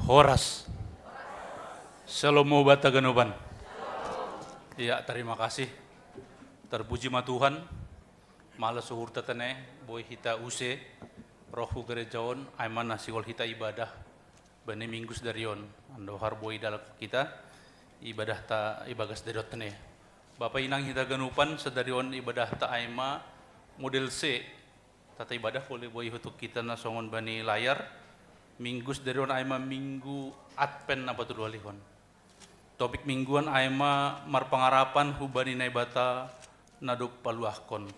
Horas. Shalom bata ganuban. Ya, terima kasih. Terpuji ma Tuhan. Mala suhur tatane boy hita use rohu gerejaon aiman nasigol hita ibadah bani minggus darion ando har boy dalak kita ibadah ta ibagas derot tane. Bapak inang hita ganupan sedarion ibadah ta aima model C tata ibadah boleh boy hutuk kita na songon bani layar minggus darion aima minggu adpen apa tu lihon. Topik mingguan aima marpangarapan hubani naibata naduk paluahkon.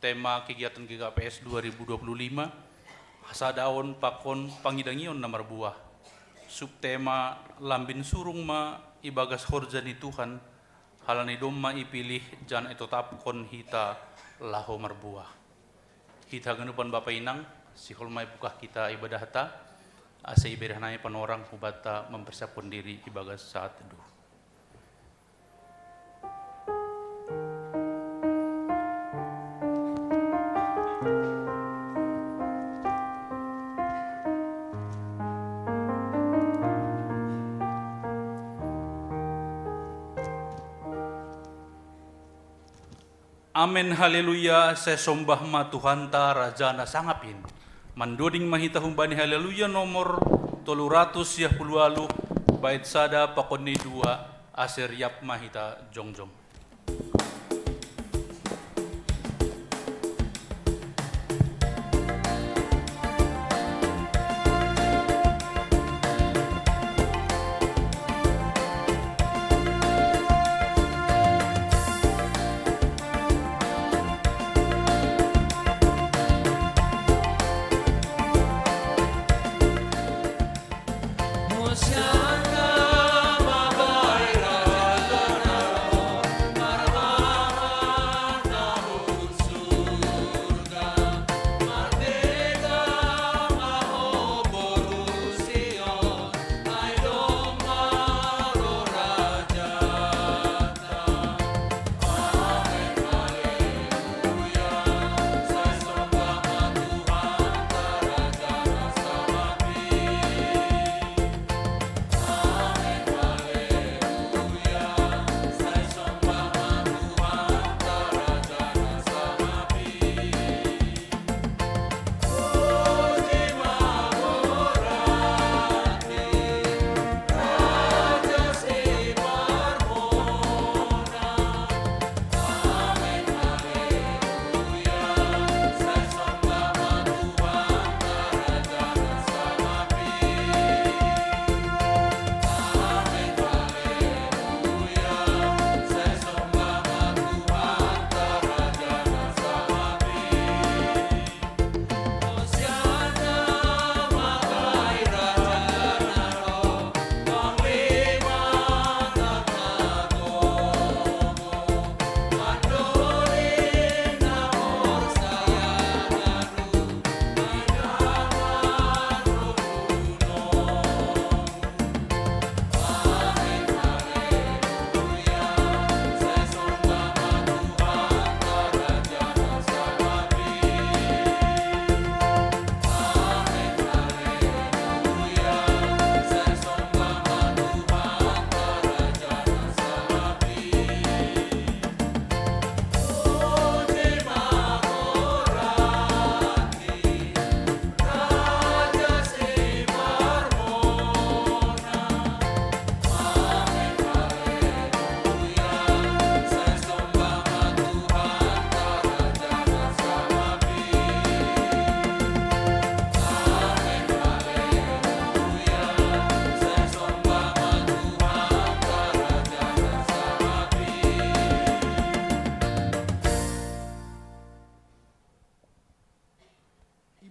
Tema kegiatan GKPS 2025 hasadaon pakon pangidangion namar buah. Subtema lambin surung ma ibagas horjani Tuhan halani domma ipilih jan etotapkon hita laho marbuah. Hita ganupan Bapak Inang sihol mai bukah kita ibadah ta asa ibadah panorang hubata mempersiapkan diri ibagas saat teduh. Amin haleluya sesombah ma Tuhan ta rajana sangapin. Mandoding mahita humbani haleluya nomor 300 bait sada pakonni 2 aser yap mahita jongjong.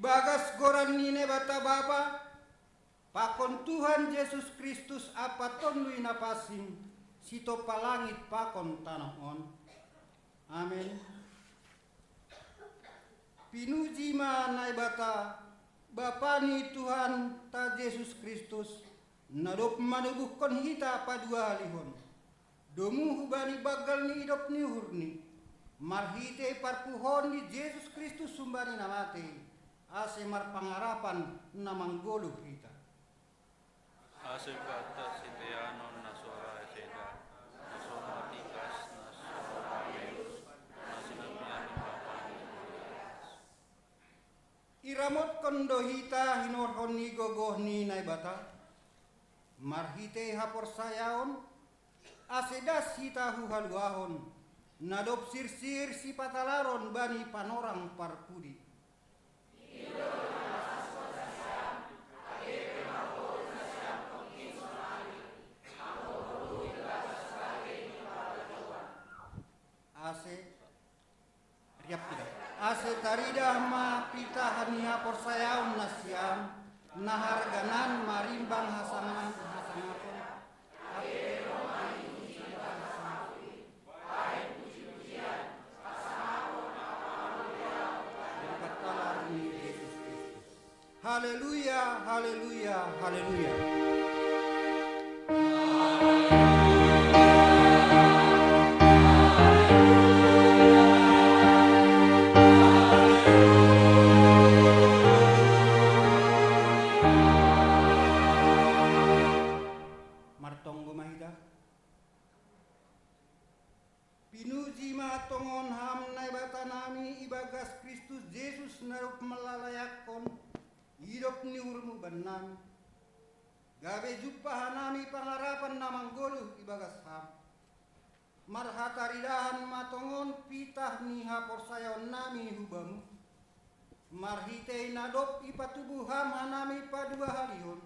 Ibagas goran nine bata Bapa, pakon Tuhan Yesus Kristus apaton lui napasim, sito palangit pakon tanah on. Amin. Pinuji ma nai bata, Bapa ni Tuhan ta Yesus Kristus, nadop manubuhkon hita padua halihon. Domu hubani bagal ni idop ni hurni, marhite parpuhon ni Yesus Kristus sumbani namate. Asemar pangarapan namanggolo kita. Asukata siteanon nasora seda, nasora tikas, nasora meus, nasinapian bapan. Iramot kondohita hinorhoni gogohni naibata. Marhite hapor sayaon, asedas hita huhaluahon. Nadop sirsir si patalaron bani panorang parpudi. Ase riap tidak. Ase taridah ma pita hania porsayaum nasiam naharganan marimbang hasangan hasangaton. Berkatalah ini Yesus Kristus. Haleluya, haleluya, haleluya. Martonggo mahida. Pinuji matongon ham naibata nami ibagas Kristus Yesus narup melalakon hidup ni urmu benan. Gabe jumpa hanami pangarapan namang golu ibagas ham. Marhataridahan matongon pitah ni hapor sayon nami hubamu. Marhitei nadop ipatubuh ham hanami padua halion.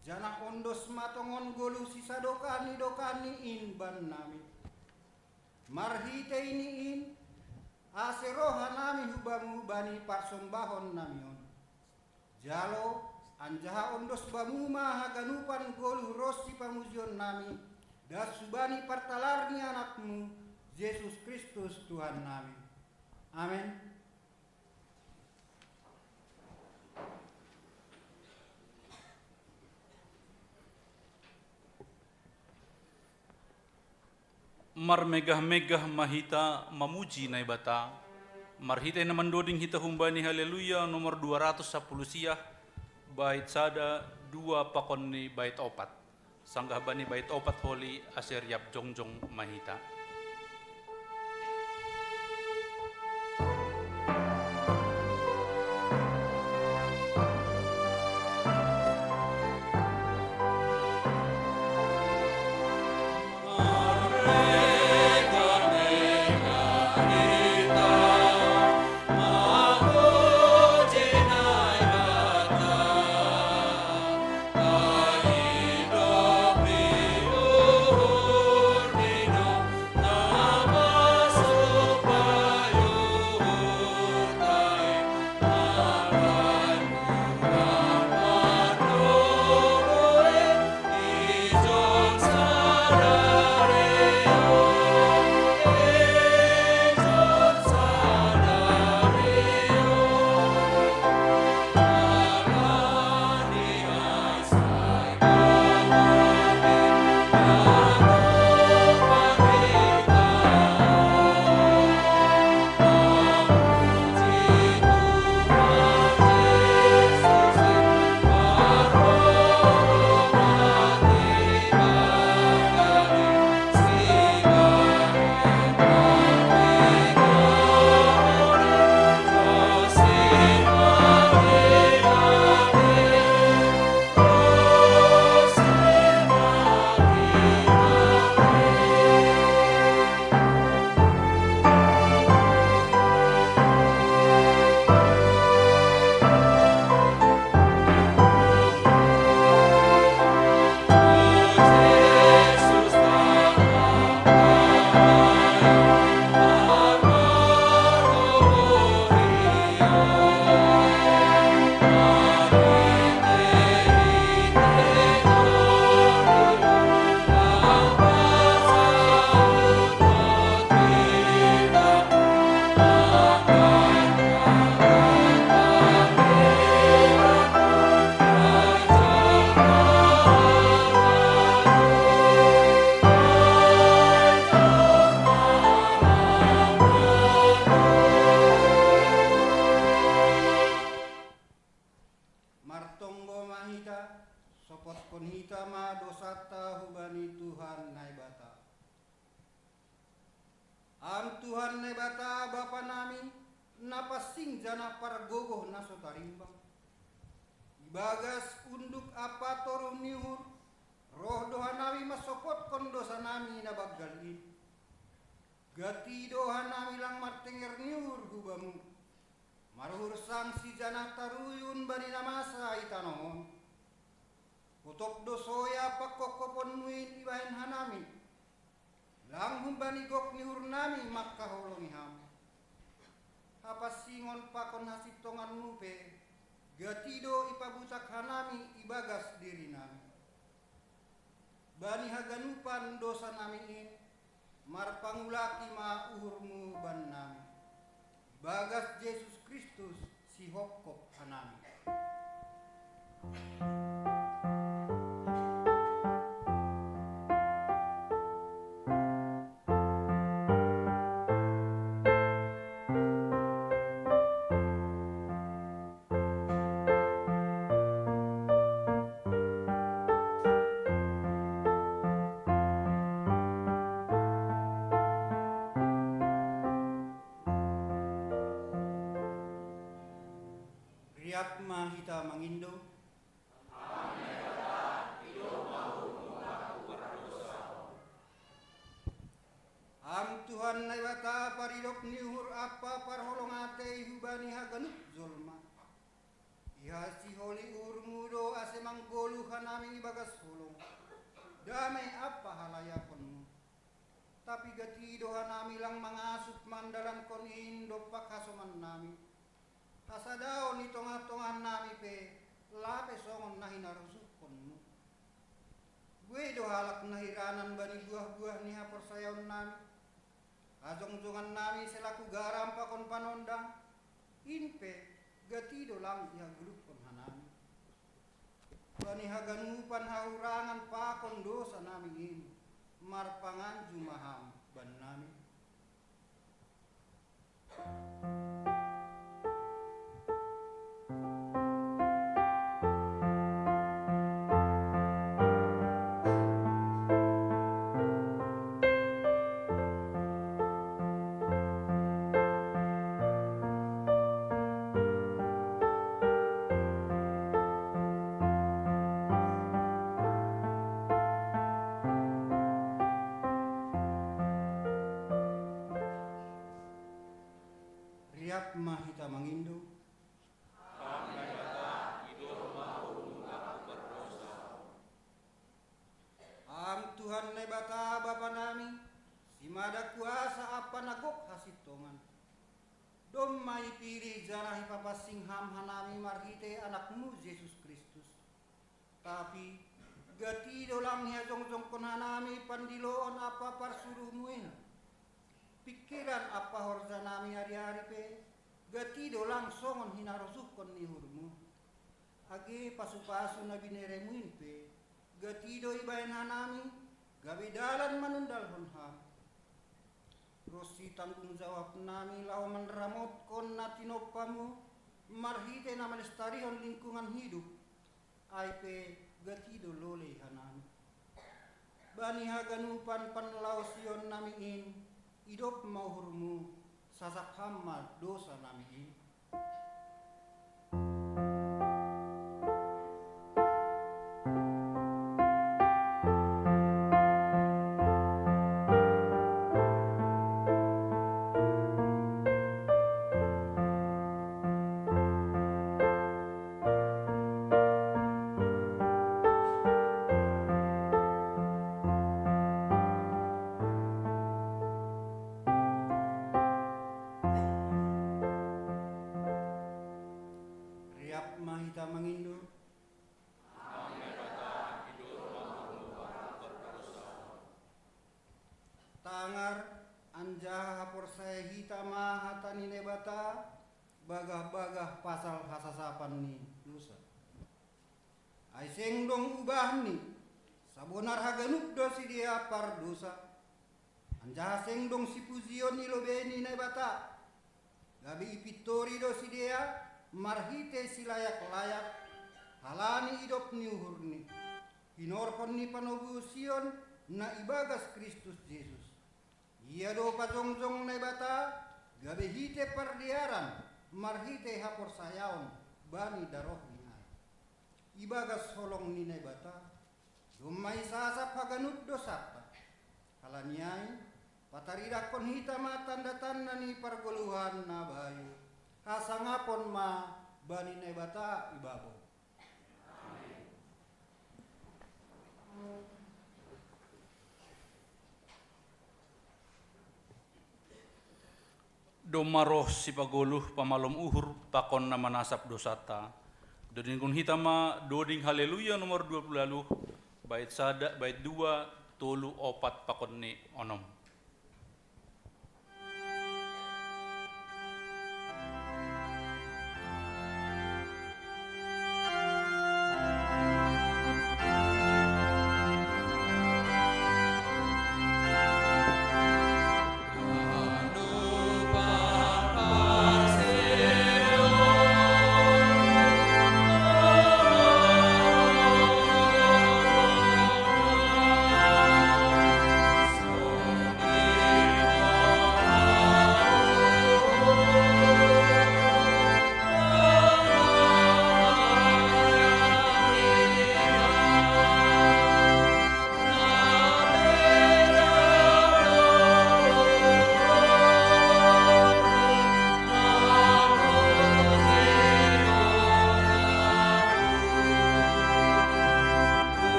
Jana ondos matongon golu sisa dokani inban nami. Marhite ini in aseroha nami hubamu bani parsombahon namion. Jalo anjaha ondos bamuma haganupan golu rosi pamuzion nami. Dasubani partalarni anakmu Yesus Kristus Tuhan nami. Amin. Marmegah-megah mahita mamuji naibata. Marhita na mandoding hita humbani haleluya nomor 210 siah. Bait sada 2 pakon ni bait opat. Sanggah bani bait opat holi aseryap jongjong mahita. sopot kon hita ma dosata hubani Tuhan naibata. Am Tuhan naibata Bapa nami napasing jana pargogoh naso tarimbang. Ibagas unduk apa torum niur roh doha nami masopot kon dosa nami nabaggalin. Gati doha nami lang martenger niur hubamu. Maruhur sang si jana taruyun bani namasa itanon. Kutok dosoya pakokopon muin ibahin hanami. Lang humbani gok niur nami makkaholongi ham. Hapasingon pakon hasitongan mupe. Gatido ipabutak hanami ibagas diri nami. Bani haganupan dosa nami in. Marpangulaki ma uhurmu ban nami. Bagas Yesus Kristus si hokop hanami. Riap mahita mangindo. Am Tuhan naibata paridok niuhur apa parholong ate hubani haganuk zolma. Iha si holi urmudo ase manggolu hanami ibagas holong. Damai apa halayakonmu. Tapi gatido hanami lang mangasup mandalan kon indo pakasoman nami. Kasadao ni tonga-tongan nami pe lape songon nahi narusukkonmu. Gue do halak nahiranan bani buah-buah ni hapor sayaon nami. Ajong-jongan nami selaku garam pakon panondang. Inpe gatido lang iha gelupkon hanami. Bani haganupan haurangan pakon dosa nami ini. Marpangan jumaham ban nami. Riap mahita mangindo. Am Tuhan naibata Bapa nami, simada kuasa apa nagok hasitongan. Dom mai pilih jarahi papasing ham hanami marhite anakmu Yesus Kristus. Tapi gati dolang hiya jong-jong kon hanami pandiloon apa parsuruhmuin. Pikiran apa horja nami hari-hari pe gati dolang songon hinarosuh kon nihurmu. Age pasu-pasu na bineremuin pe gati do ibayan hanami gawe dalan manundal honham. Rosi tanggung jawab nami lau menramot kon natinopamu marhite na melestarihon lingkungan hidup. Aipe gati do lole hanami. Bani haganupan panlau sion nami in. Idop mauhurmu sasak hama dosa nami ini. Mahita mangindo. Tangar anjaha hapor saya hita mahata ni nebata bagah-bagah pasal hasasapan ni dosa. Ai sengdong ubah ni sabonar haganuk dosi dia par dosa. Anjaha sengdong si puzion ni lobeni nebata gabi ipitori dosi dia marhite si layak-layak halani idop ni uhurni hinorkon ni panobu Sion na ibagas Kristus Yesus ia do pajongjong na bata gabe hite perdiaran marhite hapor sayaon bani daroh ni ai ibagas holong ni na bata dumai sasa paganut dosata halaniai patarirakon hitama tanda-tanda ni pergoluhan na bayu kasangapon ma bani na bata ibabo. Domaroh si pagoluh pamalom uhur pakon na manasap dosata. Doding kun hitama doding haleluya nomor 20 lalu bait 2 tolu 4 pakon ni onom.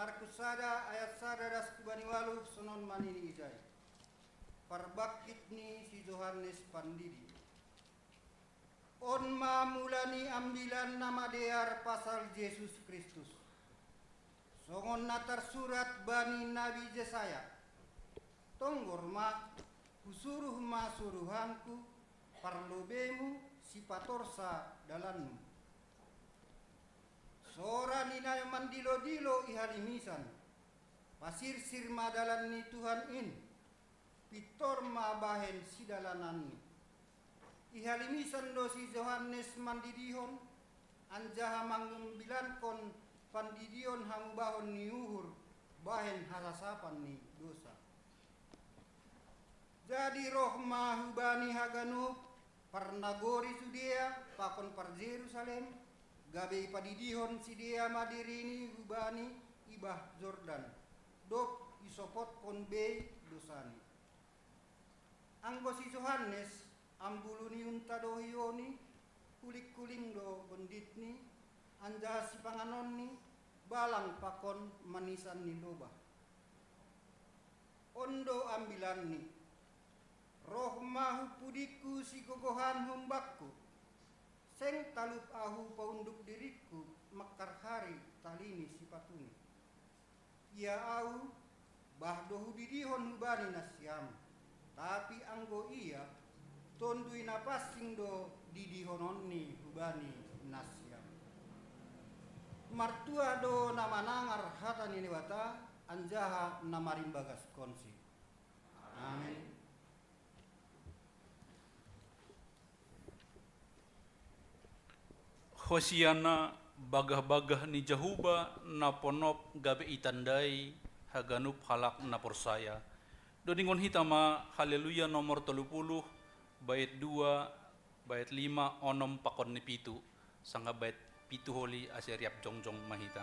Markus sada ayat sada das kubani walu sonon manini ijai. Parbakit ni si Yohanes Pandidi. On mamulani ambilan nama dear pasal Yesus Kristus. Songon natar surat bani Nabi Yesaya. Tonggor ma kusuruh ma suruhanku parlobemu si patorsa dalanmu. Sora nina mandilo-dilo ihalimisan. Pasir sirma dalan ni Tuhan in. Pitor ma bahen si dalanan ni. Ihalimisan do si Yohanes mandidihon. Anjaha mangumbilan kon pandidion hamubahon ni uhur. Bahen harasapan ni dosa. Jadi roh mahubani haganup parnagori Sudea pakon par Jerusalem gabe padidihon si dia madirini hubani ibah Jordan dok isopot kon be dosani. Anggo si Yohanes ambuluni unta dohioni kulik-kuling do benditni anja si panganonni balang pakon manisan ni lobah. Ondo ambilan ni roh mahu pudiku si gogohan humbakku. Seng talup ahu paunduk diriku makar hari talini si patuni. Ia au bahdohu didihon hubani nasyam. Tapi anggo ia tondui napasing do didihononni hubani nasyam. Martua do namanangar hatani newata anjaha namarimbagas konsi. Amin. Hosiana bagah-bagah ni Jahuba na ponop gabe itandai haganup halak na porsaya. Dodingon hitama haleluya nomor 30 bait 2 bait 5 onom pakon ni pitu sanga bait pitu holi aseriap jongjong mahita.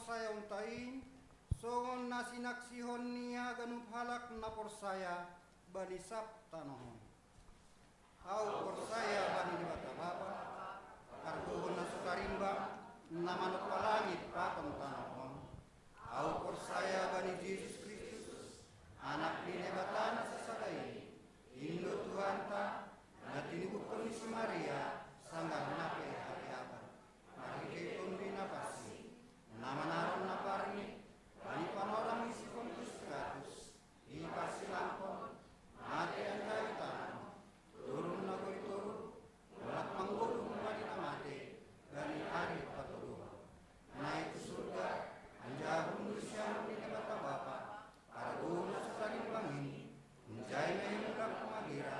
porsaya untai, songon nasi naksihon nia ganup halak na porsaya bani sabtanohon. Au porsaya bani di bata bapa, argohon na sukarimba, na manut palangit pakon tanohon. Au porsaya bani Yesus Kristus, anak di nebatana sesadai, Indo Tuhan ta, na tinubukon ni si Maria, sanggah nape hari abad. Mari kekon binapasi, nama naron na parni, bani panorang isi Pontius Pilatus, ipasi lampon, mati ang kaitan, turun na ko'y turun, walat manggulong bani na mati, gani hari patulungan. Naik ke surga, anjahun lusian di bata bapa, para guna sa talimbang ini, menjay na yung ulang kumagira,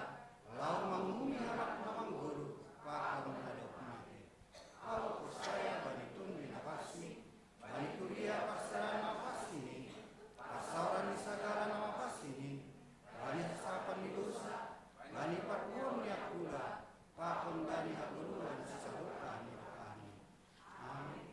lau manghumi harap na mangguru, pakon na dok mati. Au porsaya bani tun binapasi, bani kuria pasaran mapasini, pasaran ni sagala na mapasini, bani hasapan ni dosa, bani parkuon ni akula, pakon bani haguluan sa sabukan ni kami. Amin.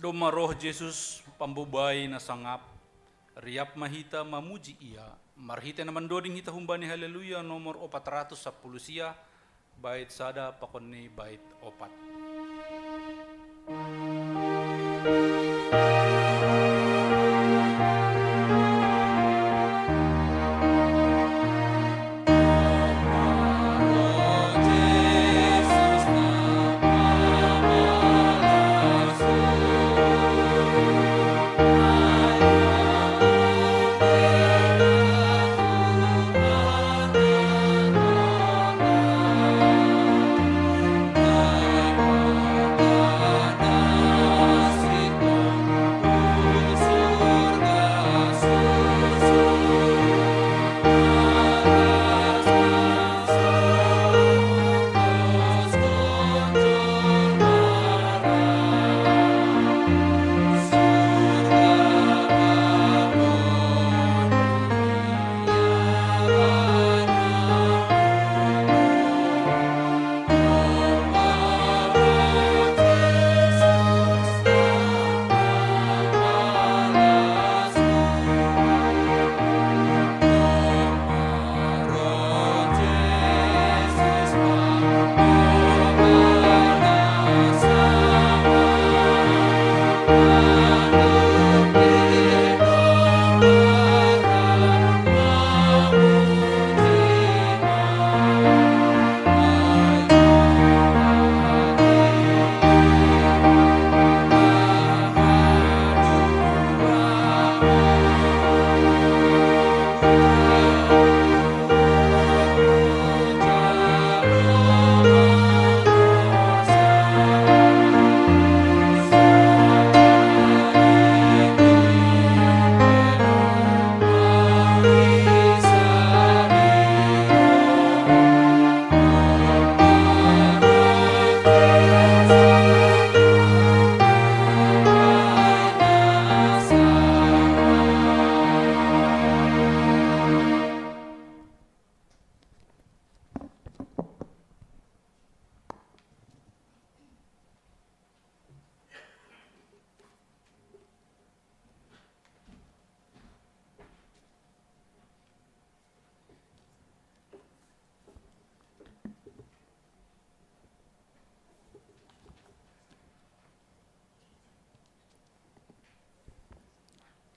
Doma roh Jesus pambubay na sangap, riap mahita mamuji ia, marhita naman doding hita humbani haleluya nomor 410 siya, bait sada pakon ni bait 4.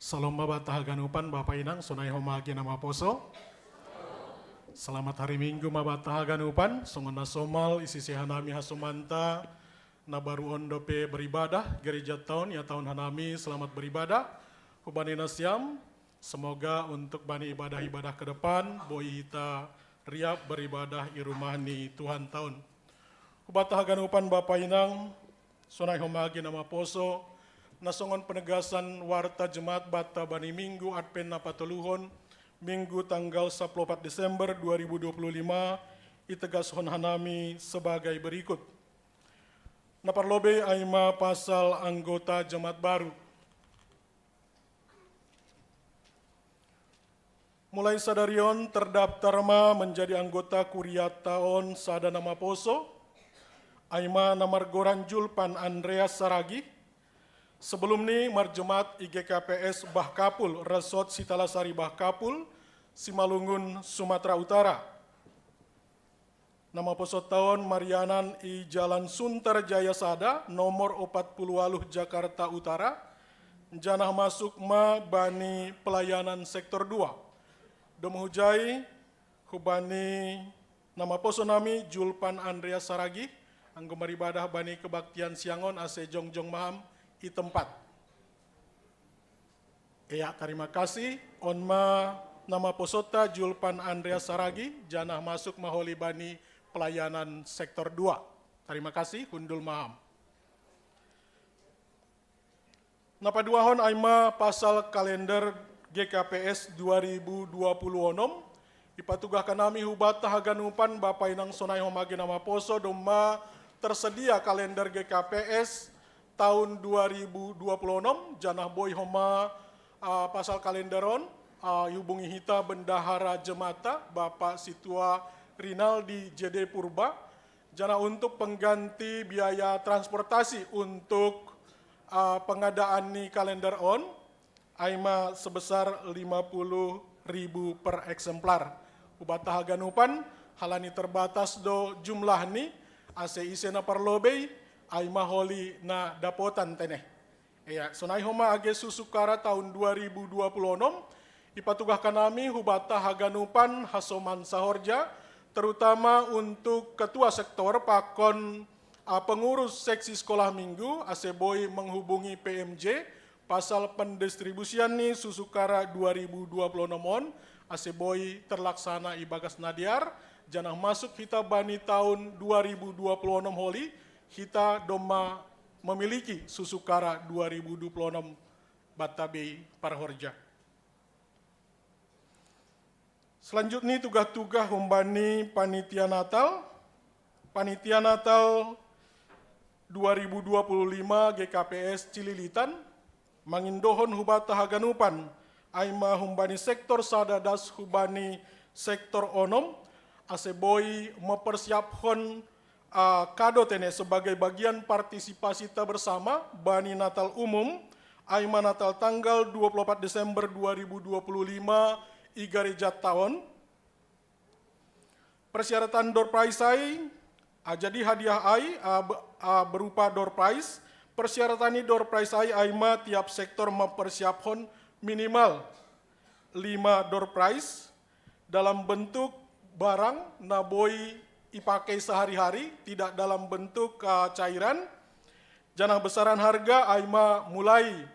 Salam mabatah ganupan Bapak Inang sunai homagi nama poso. Selamat hari Minggu mabatah ganupan sungona somal isi hanami hasumanta na baru ondope beribadah gereja tahun ya tahun hanami selamat beribadah. Hubani nasyam semoga untuk bani ibadah-ibadah ke depan boi hita riap beribadah di rumah ni Tuhan tahun. Hubatah ganupan Bapak Inang sunai homagi nama poso nasongon penegasan warta jemaat bata bani minggu adpen na patuluhon minggu tanggal 14 Desember 2025 itegason hanami sebagai berikut. Naparlobe aima pasal anggota jemaat baru. Mulai sadarion terdaftar ma menjadi anggota kuria tahun sada nama poso, aima namar goran Julpan Andreas Saragi. Sebelum ni marjemat IGKPS Bahkapul, Resort Sitalasari Bahkapul, Simalungun, Sumatera Utara. Nama poso tahun Marianan I Jalan Sunter Jaya Sada, nomor 40 Jakarta Utara. Janah masuk ma bani pelayanan sektor 2. Domuhujai hubani nama poso nami Julpan Andreas Saragi, anggo maribadah bani kebaktian Siangon ase jongjong maham I tempat. Ya, terima kasih. Onma nama posota Julpan Andreas Saragi, janah masuk maholi bani pelayanan sektor 2. Terima kasih, hundul maham. Napa duahon aima pasal kalender GKPS 2026, ipatugahkan nami hubata haganupan Bapak Inang Sonai Homagi nama poso doma tersedia kalender GKPS tahun 2026, janah boy homa pasal kalenderon, hubungi hita bendahara jemata Bapak Situa Rinaldi JD Purba, janah untuk pengganti biaya transportasi untuk pengadaan ni kalender on, aima sebesar 50.000 per eksemplar. Ubata haganupan, halani terbatas do jumlah ni, ase isena perlobei, aima holi na dapotan teneh. Ya, sonai homa age susukara tahun 2026, ipatugahkan nami hubata haganupan hasoman sahorja, terutama untuk ketua sektor pakon pengurus seksi sekolah minggu, ase boy menghubungi PMJ, pasal pendistribusian ni susukara 2026 on, ase boy terlaksana ibagas nadiar, janah masuk kita bani tahun 2026 holi, kita doma memiliki susukara 2026 batabe parhorja. Selanjutnya tugas-tugas humbani panitia Natal. Panitia Natal 2025 GKPS Cililitan, mangindohon hubata haganupan, aima humbani sektor sadadas hubani sektor onom, aseboy mempersiapkan kado tene sebagai bagian partisipasi kita bersama bani Natal umum, aima Natal tanggal 24 Desember 2025 I gereja tahun. Persyaratan door prize ai, jadi hadiah ai berupa door prize. Persyaratan ini door prize ai aima tiap sektor mempersiapkan minimal 5 door prize dalam bentuk barang naboi dipakai sehari-hari, tidak dalam bentuk cairan. Janah besaran harga aima mulai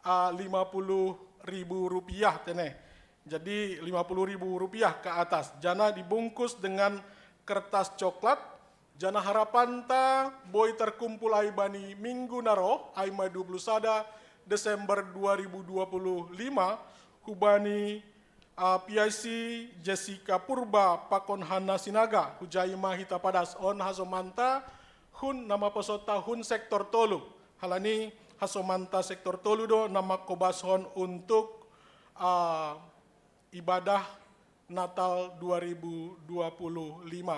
Rp50.000 teneh. Jadi Rp50.000 ke atas. Janah dibungkus dengan kertas coklat. Janah harapan ta boy terkumpul ai bani minggu naro aima 21 Desember 2025 hubani PIC Jessica Purba Pakon Hana Sinaga hujaima hita padas on hasomanta hun nama pesota hun sektor tolu. Halani hasomanta sektor tolu do nama kobashon untuk ibadah Natal 2025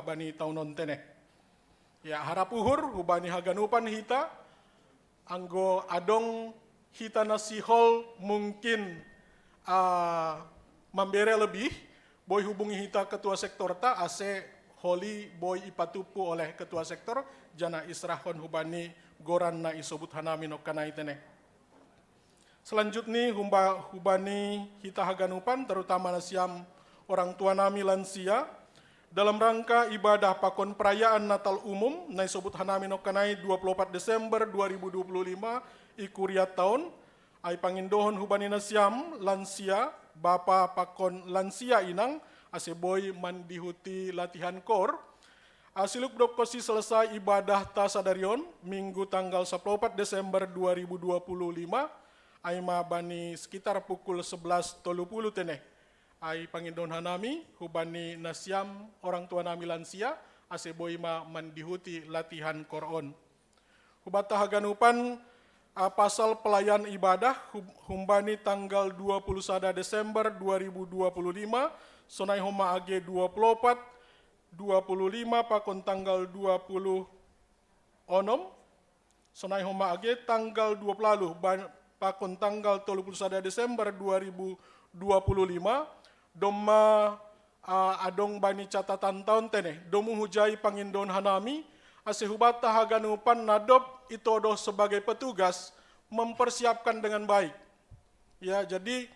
bani tahun teneh. Ya harap uhur hubani haganupan hita anggo adong hita nasihol mungkin membere lebih boy hubungi hita ketua sektor ta ase holi boy ipatupu oleh ketua sektor jana israhon hubani goran na isobut hanami no kanai teneh. Selanjutnya hubani hita haganupan terutama nasiam orang tua nami lansia dalam rangka ibadah pakon perayaan Natal umum na isobut hanami no kanai 24 Desember 2025 ikuriat tahun ai pangindohon hubani nasiam lansia Bapa pakon lansia inang aseboy mandihuti latihan kor. Asiluk dokosi selesai ibadah tasadarion minggu tanggal 14 Desember 2025 aima bani sekitar pukul 11.30 teneh. Ai pangindon hanami hubani nasiam orang tua nami lansia aseboy ma mandihuti latihan koron. Hubata haganupan pasal pelayan ibadah humbani tanggal 21 Desember 2025 sonai homa age 24 25 pakon tanggal 20 onom sonai homa age tanggal 20 lalu pakon tanggal 31 Desember 2025 doma adong bani catatan tahun teneh domu hujai pangindon hanami asehubata haganupan nadop itodoh sebagai petugas mempersiapkan dengan baik. Ya, jadi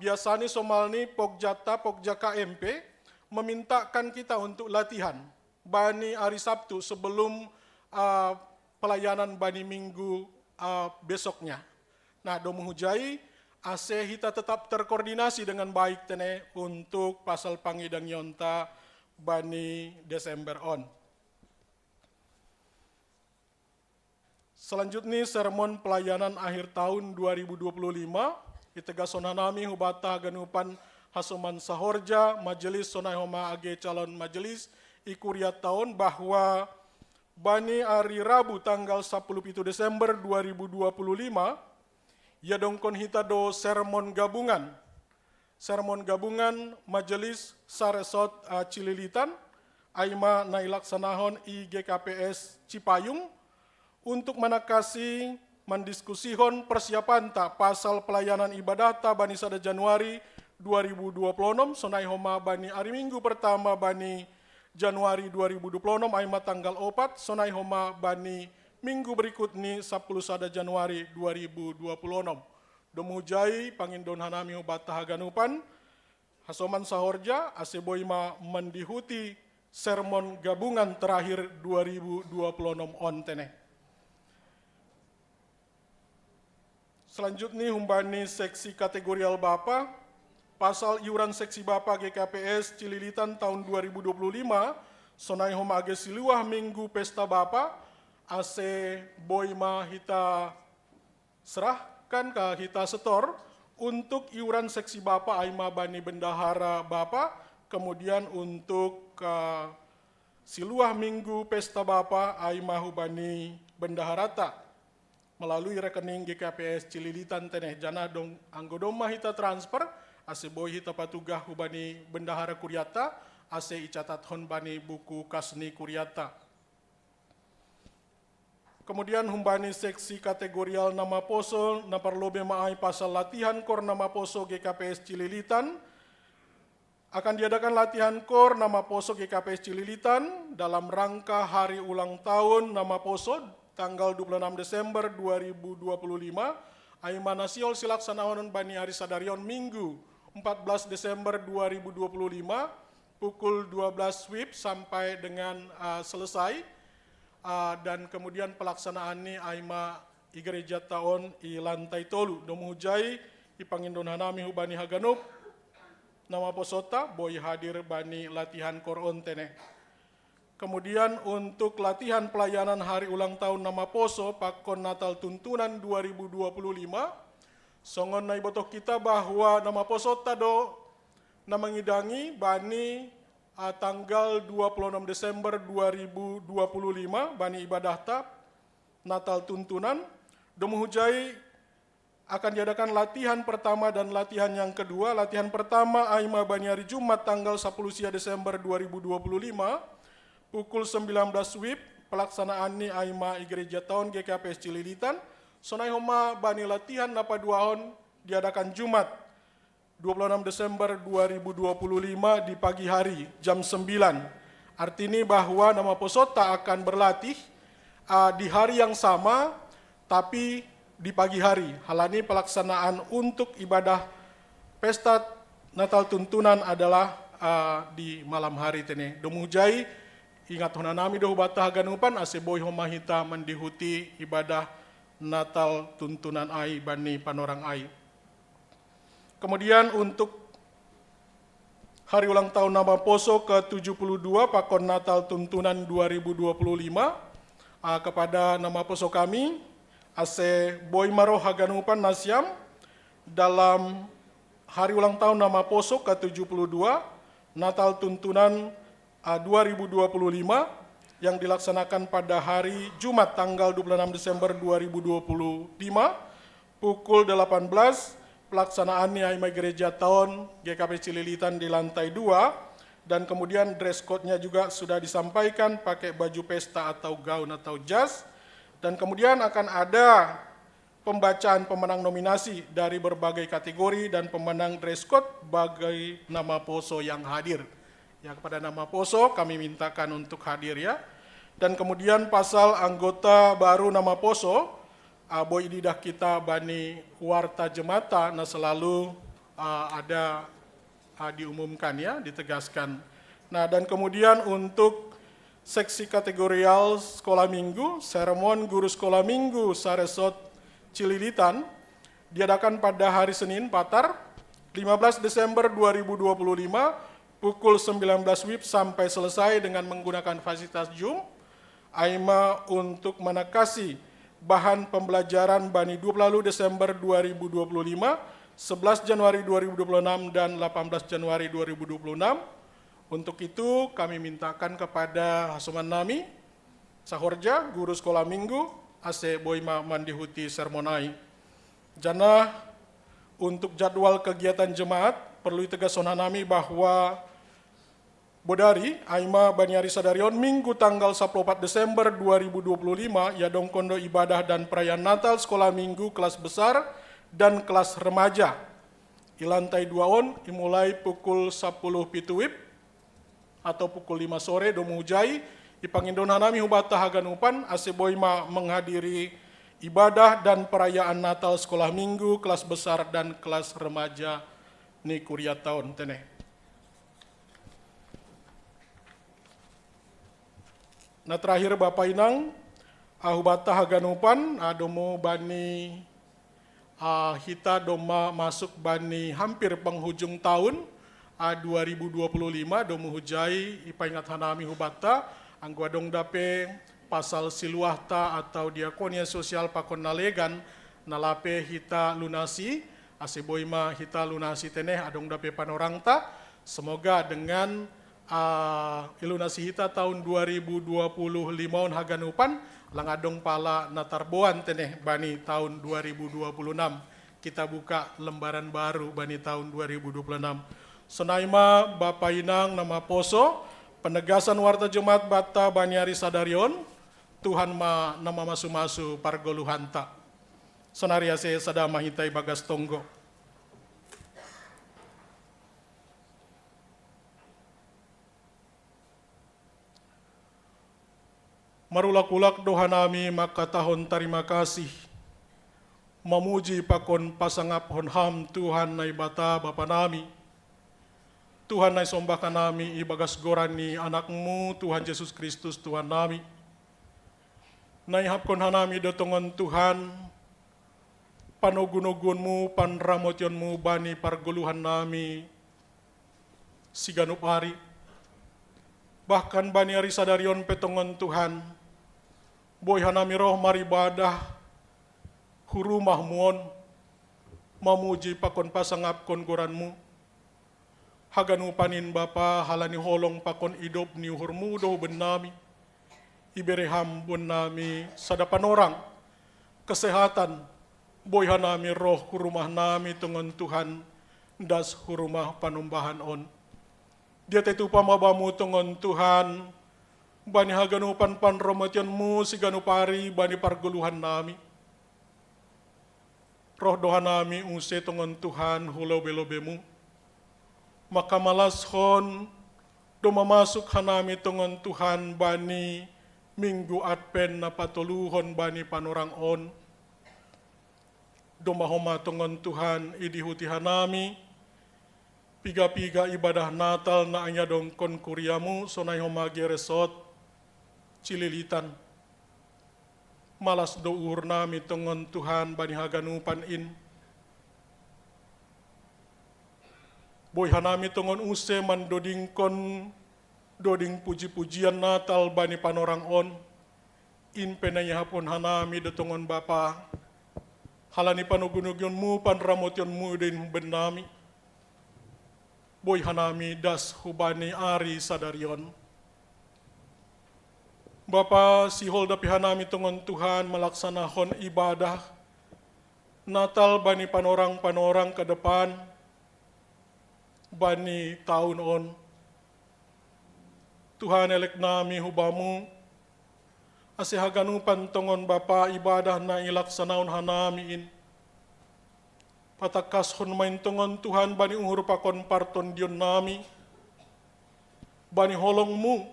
biasanya somalni Pokjaka MP memintakan kita untuk latihan bani hari Sabtu sebelum pelayanan bani Minggu besoknya. Nah, domu hujai hita tetap terkoordinasi dengan baik tene untuk pasal pangidang yonta bani Desember on. Selanjutnya sermon pelayanan akhir tahun 2025 itega sonanami hubata ganupan hasuman sahorja majelis sonai homa age calon majelis ikuriat tahun bahwa bani hari Rabu tanggal 10 Desember 2025 ya dongkon hita do sermon gabungan majelis saresot Cililitan aima nailaksanahon i GKPS Cipayung untuk manakasi mendiskusihon persiapan ta pasal pelayanan ibadah ta bani sada Januari 2026 sonai homa bani hari Minggu pertama bani Januari 2026 aima tanggal 4 sonai homa bani Minggu berikut ni 10 sada Januari 2026. Domu hujai pangindon hanami hubata haganupan hasoman sahorja aseboima mendihuti sermon gabungan terakhir 2026 on teneh. Selanjutnya humbani seksi kategorial Bapa, pasal iuran seksi Bapa GKPS Cililitan tahun 2025, sonai homa age siluah Minggu Pesta Bapa, ase boima hita serahkan ke hita setor untuk iuran seksi Bapa aima bani bendahara Bapa, kemudian untuk siluah Minggu Pesta Bapa aima hubani bendaharata melalui rekening GKPS Cililitan teneh jana dong anggodoma hita transfer ase boy hita patugah hubani bendahara Kuryata ase icatat hon bani buku kasni Kuryata. Kemudian humbani seksi kategorial nama poso na parlobe maai pasal latihan kor nama poso GKPS Cililitan akan diadakan latihan kor nama poso GKPS Cililitan dalam rangka hari ulang tahun nama poso tanggal 26 Desember 2025, aima nasiol silaksanaon bani hari sadarion Minggu 14 Desember 2025, pukul 12 WIB sampai dengan selesai, dan kemudian pelaksanaan ini aima i gereja tahun i lantai tolu, domu hujai i pangindon hanami hubani haganup, nama posota, boy hadir bani latihan koron teneh. Kemudian untuk latihan pelayanan hari ulang tahun nama poso Pakon Natal Tuntunan 2025, songon nai botoh kita bahwa nama poso tado na mengidangi bani tanggal 26 Desember 2025 bani ibadah tap Natal Tuntunan, domu hujai akan diadakan latihan pertama dan latihan yang kedua. Latihan pertama aima bani hari Jumat tanggal 10 Desember 2025 pukul 19 WIB, pelaksanaan ni aima i gereja tahun GKPS Cililitan, sonai homa bani latihan napa duahon diadakan Jumat 26 Desember 2025 di pagi hari jam 9. Artinya bahwa nama posota akan berlatih di hari yang sama tapi di pagi hari. Halani pelaksanaan untuk ibadah pesta Natal Tuntunan adalah di malam hari tene. Domu hujai ingat honanami doh batah ganupan ase boy homa hita mendihuti ibadah Natal Tuntunan ai bani panorang ai. Kemudian untuk hari ulang tahun nama poso ke-72 Pakon Natal Tuntunan 2025 kepada nama poso kami ase boy maro haganupan nasyam dalam hari ulang tahun nama poso ke-72 Natal Tuntunan 2025 yang dilaksanakan pada hari Jumat tanggal 26 Desember 2025 pukul 18. Pelaksanaannya Aima Gereja Tahun GKP Cililitan di lantai 2, dan kemudian dress code-nya juga sudah disampaikan, pakai baju pesta atau gaun atau jas, dan kemudian akan ada pembacaan pemenang nominasi dari berbagai kategori dan pemenang dress code bagai nama Poso yang hadir. Ya, kepada nama Poso kami mintakan untuk hadir ya. Dan kemudian pasal anggota baru nama Poso, Boy didah kita bani warta jemata, nah selalu ada diumumkan ya, ditegaskan. Nah, dan kemudian untuk seksi kategorial sekolah minggu, seremon guru sekolah minggu Saresot Cililitan diadakan pada hari Senin Patar 15 Desember 2025 pukul 19 WIB sampai selesai dengan menggunakan fasilitas Zoom. Aima untuk menekasi bahan pembelajaran bani 20 Desember 2025, 11 Januari 2026, dan 18 Januari 2026. Untuk itu kami mintakan kepada Hasuman Nami, Sahorja, guru sekolah minggu, Ase Boima Mandihuti Sermonai. Jana untuk jadwal kegiatan jemaat, perlu ditegaskan nami bahwa Bodari, Aima Baniari Sadarion, Minggu tanggal 14 Desember 2025, Yadong Kondo Ibadah dan Perayaan Natal Sekolah Minggu kelas besar dan kelas remaja. Di lantai 2 on, dimulai pukul 10 pituwip atau pukul 5 sore, domu hujai, ipangindon hanami hubata haganupan, aseboima menghadiri ibadah dan perayaan Natal Sekolah Minggu kelas besar dan kelas remaja ni kuliah tahun teneh. Nah terakhir Bapak Inang, ahubata haganupan, adomo bani hita doma masuk bani hampir penghujung tahun 2025, domo hujai ipaingat hanami hubata, angguadong dape pasal siluahta atau diakonia sosial pakon nalegan, nalape hita lunasi, aseboima hita lunasi teneh adong dape panorangta, semoga dengan ilunasi hita tahun 2025 on haganupan langadong pala natarboan teneh bani tahun 2026. Kita buka lembaran baru bani tahun 2026. Senaima Bapak Inang nama Poso, penegasan warta jemaat bata Baniari Sadarion, Tuhan ma nama masu-masu pargoluhanta. Sonariase sadama hitai bagas tonggo. Marulak-ulak doha nami maka tahun terima kasih. Memuji pakon pasangap honham Tuhan nai bata Bapa nami. Tuhan nai sombahkan nami ibagas gorani anakmu Tuhan Yesus Kristus Tuhan nami. Nai hapkon hanami dotongan Tuhan. Panogun-ogunmu panramotionmu bani pargoluhan nami. Siganup hari. Bahkan bani ari sadarion petongan Tuhan. Boy hanami roh maribadah hurumah muon mamuji pakon pasangap kon goranmu haganu panin Bapa halani holong pakon idop ni hurmu do benami ibereham bun nami sadapan orang kesehatan boy hanami roh hurumah nami tungon Tuhan das hurumah panumbahan on dia tetu pamabamu tungon Tuhan bani haganupan panromotionmu siganupari bani parguluhan nami. Roh doha nami use tongon Tuhan hulau belobemu. Maka malashon do mamasuk hanami tongon Tuhan bani minggu adpen na patuluhon bani panorang on. Do mahoma tongon Tuhan idihuti hanami. Piga-piga ibadah Natal na anyadong kon kuriamu sonay homagi resot. Cililitan, malas dour nami tongon Tuhan bani haganupan in. Boy hanami tongon use man doding puji-pujian Natal bani panorang on. In penanya hapon hanami dotongon Bapa. Halani panugunugyonmu panramotionmu din benami. Boy hanami das hubani ari sadarion. Bapa, sihol dapihan nami tungon Tuhan melaksanakan ibadah Natal bani panorang-panorang ke depan, bani tahun on. Tuhan elek nami hubamu, asihaganupan tongon Bapa ibadah na ilaksanaon hanamiin. Patakas hon main tongon Tuhan bani uhur pakon parton dion nami, bani holongmu,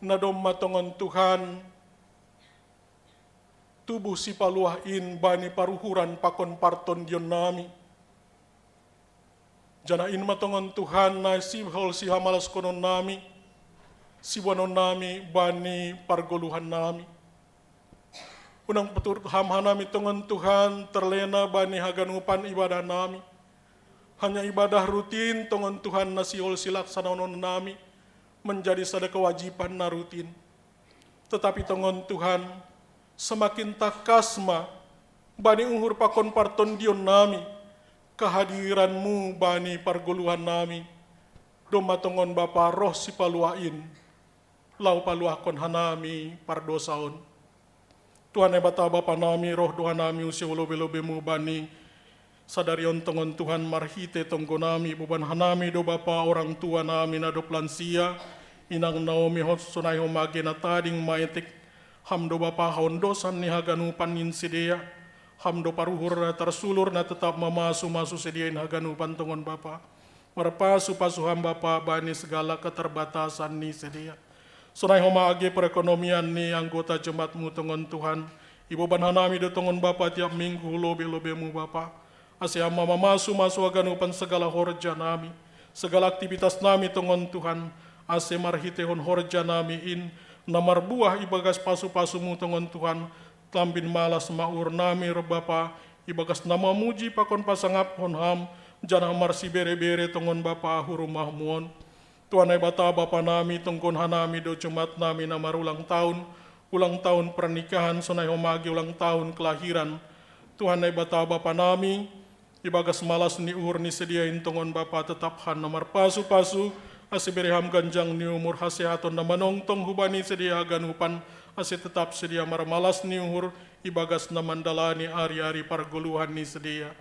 na dom matongon Tuhan, tubuh si paluahin bani paruhuran pakon parton dion nami. Janain matongon Tuhan na sihol si hamalas konon nami, si wanon nami bani pargoluhan nami. Unang petur hamha nami tongon Tuhan terlena bani haganupan ibadah nami. Hanya ibadah rutin tongon Tuhan na sihol silaksanaon nami menjadi sada kewajiban na rutin. Tetapi tongon Tuhan semakin takasma bani uhur pakon parton dion nami, kehadiranmu bani pargoluhan nami, doma tongon Bapa roh si paluain, lau paluakon hanami pardosaon. Tuhan ebata Bapa nami, roh doa nami usia ulobe-lobemu bani, sadarion tongon Tuhan marhite tonggo nami, buban hanami do Bapa orang tua nami na do plansia, inang naomi hot sunay homage na tading maetik, hamdo Bapa hondosan ni haganupan nin sidea, hamdo paruhur na tersulur na tetap mamasu-masu sediain haganupan tongon Bapa. Marpasu-pasu hamba Bapa bani segala keterbatasan ni sedia. Sunay homage perekonomian ni anggota jemaatmu tongon Tuhan. Ibu banhanami do tongon Bapa tiap minggu lobe-lobemu Bapa. Asyam mamasu-masu haganupan segala horja nami. Segala aktivitas nami tongon Tuhan. Ase marhitehon horja nami in. Namar buah ibagas pasu-pasumu tongon Tuhan, tambin malas maur nami Bapa, ibagas nama muji pakon pasangap honham, janah marsi bere-bere tongon Bapa hurumah muon. Tuhan ay bata Bapa nami tongkon hanami do jemaat nami namar ulang tahun pernikahan, sonay homagi ulang tahun kelahiran. Tuhan ay bata Bapa nami, ibagas malas ni uhur ni sediain tongon Bapa tetap han namar pasu-pasu, ase bereham ganjang ni umur hasehaton na manongtong hubani sedia ganupan, ase tetap sedia marmalas ni uhur ibagas na mandalani ari-ari pargoluhan ni sedia.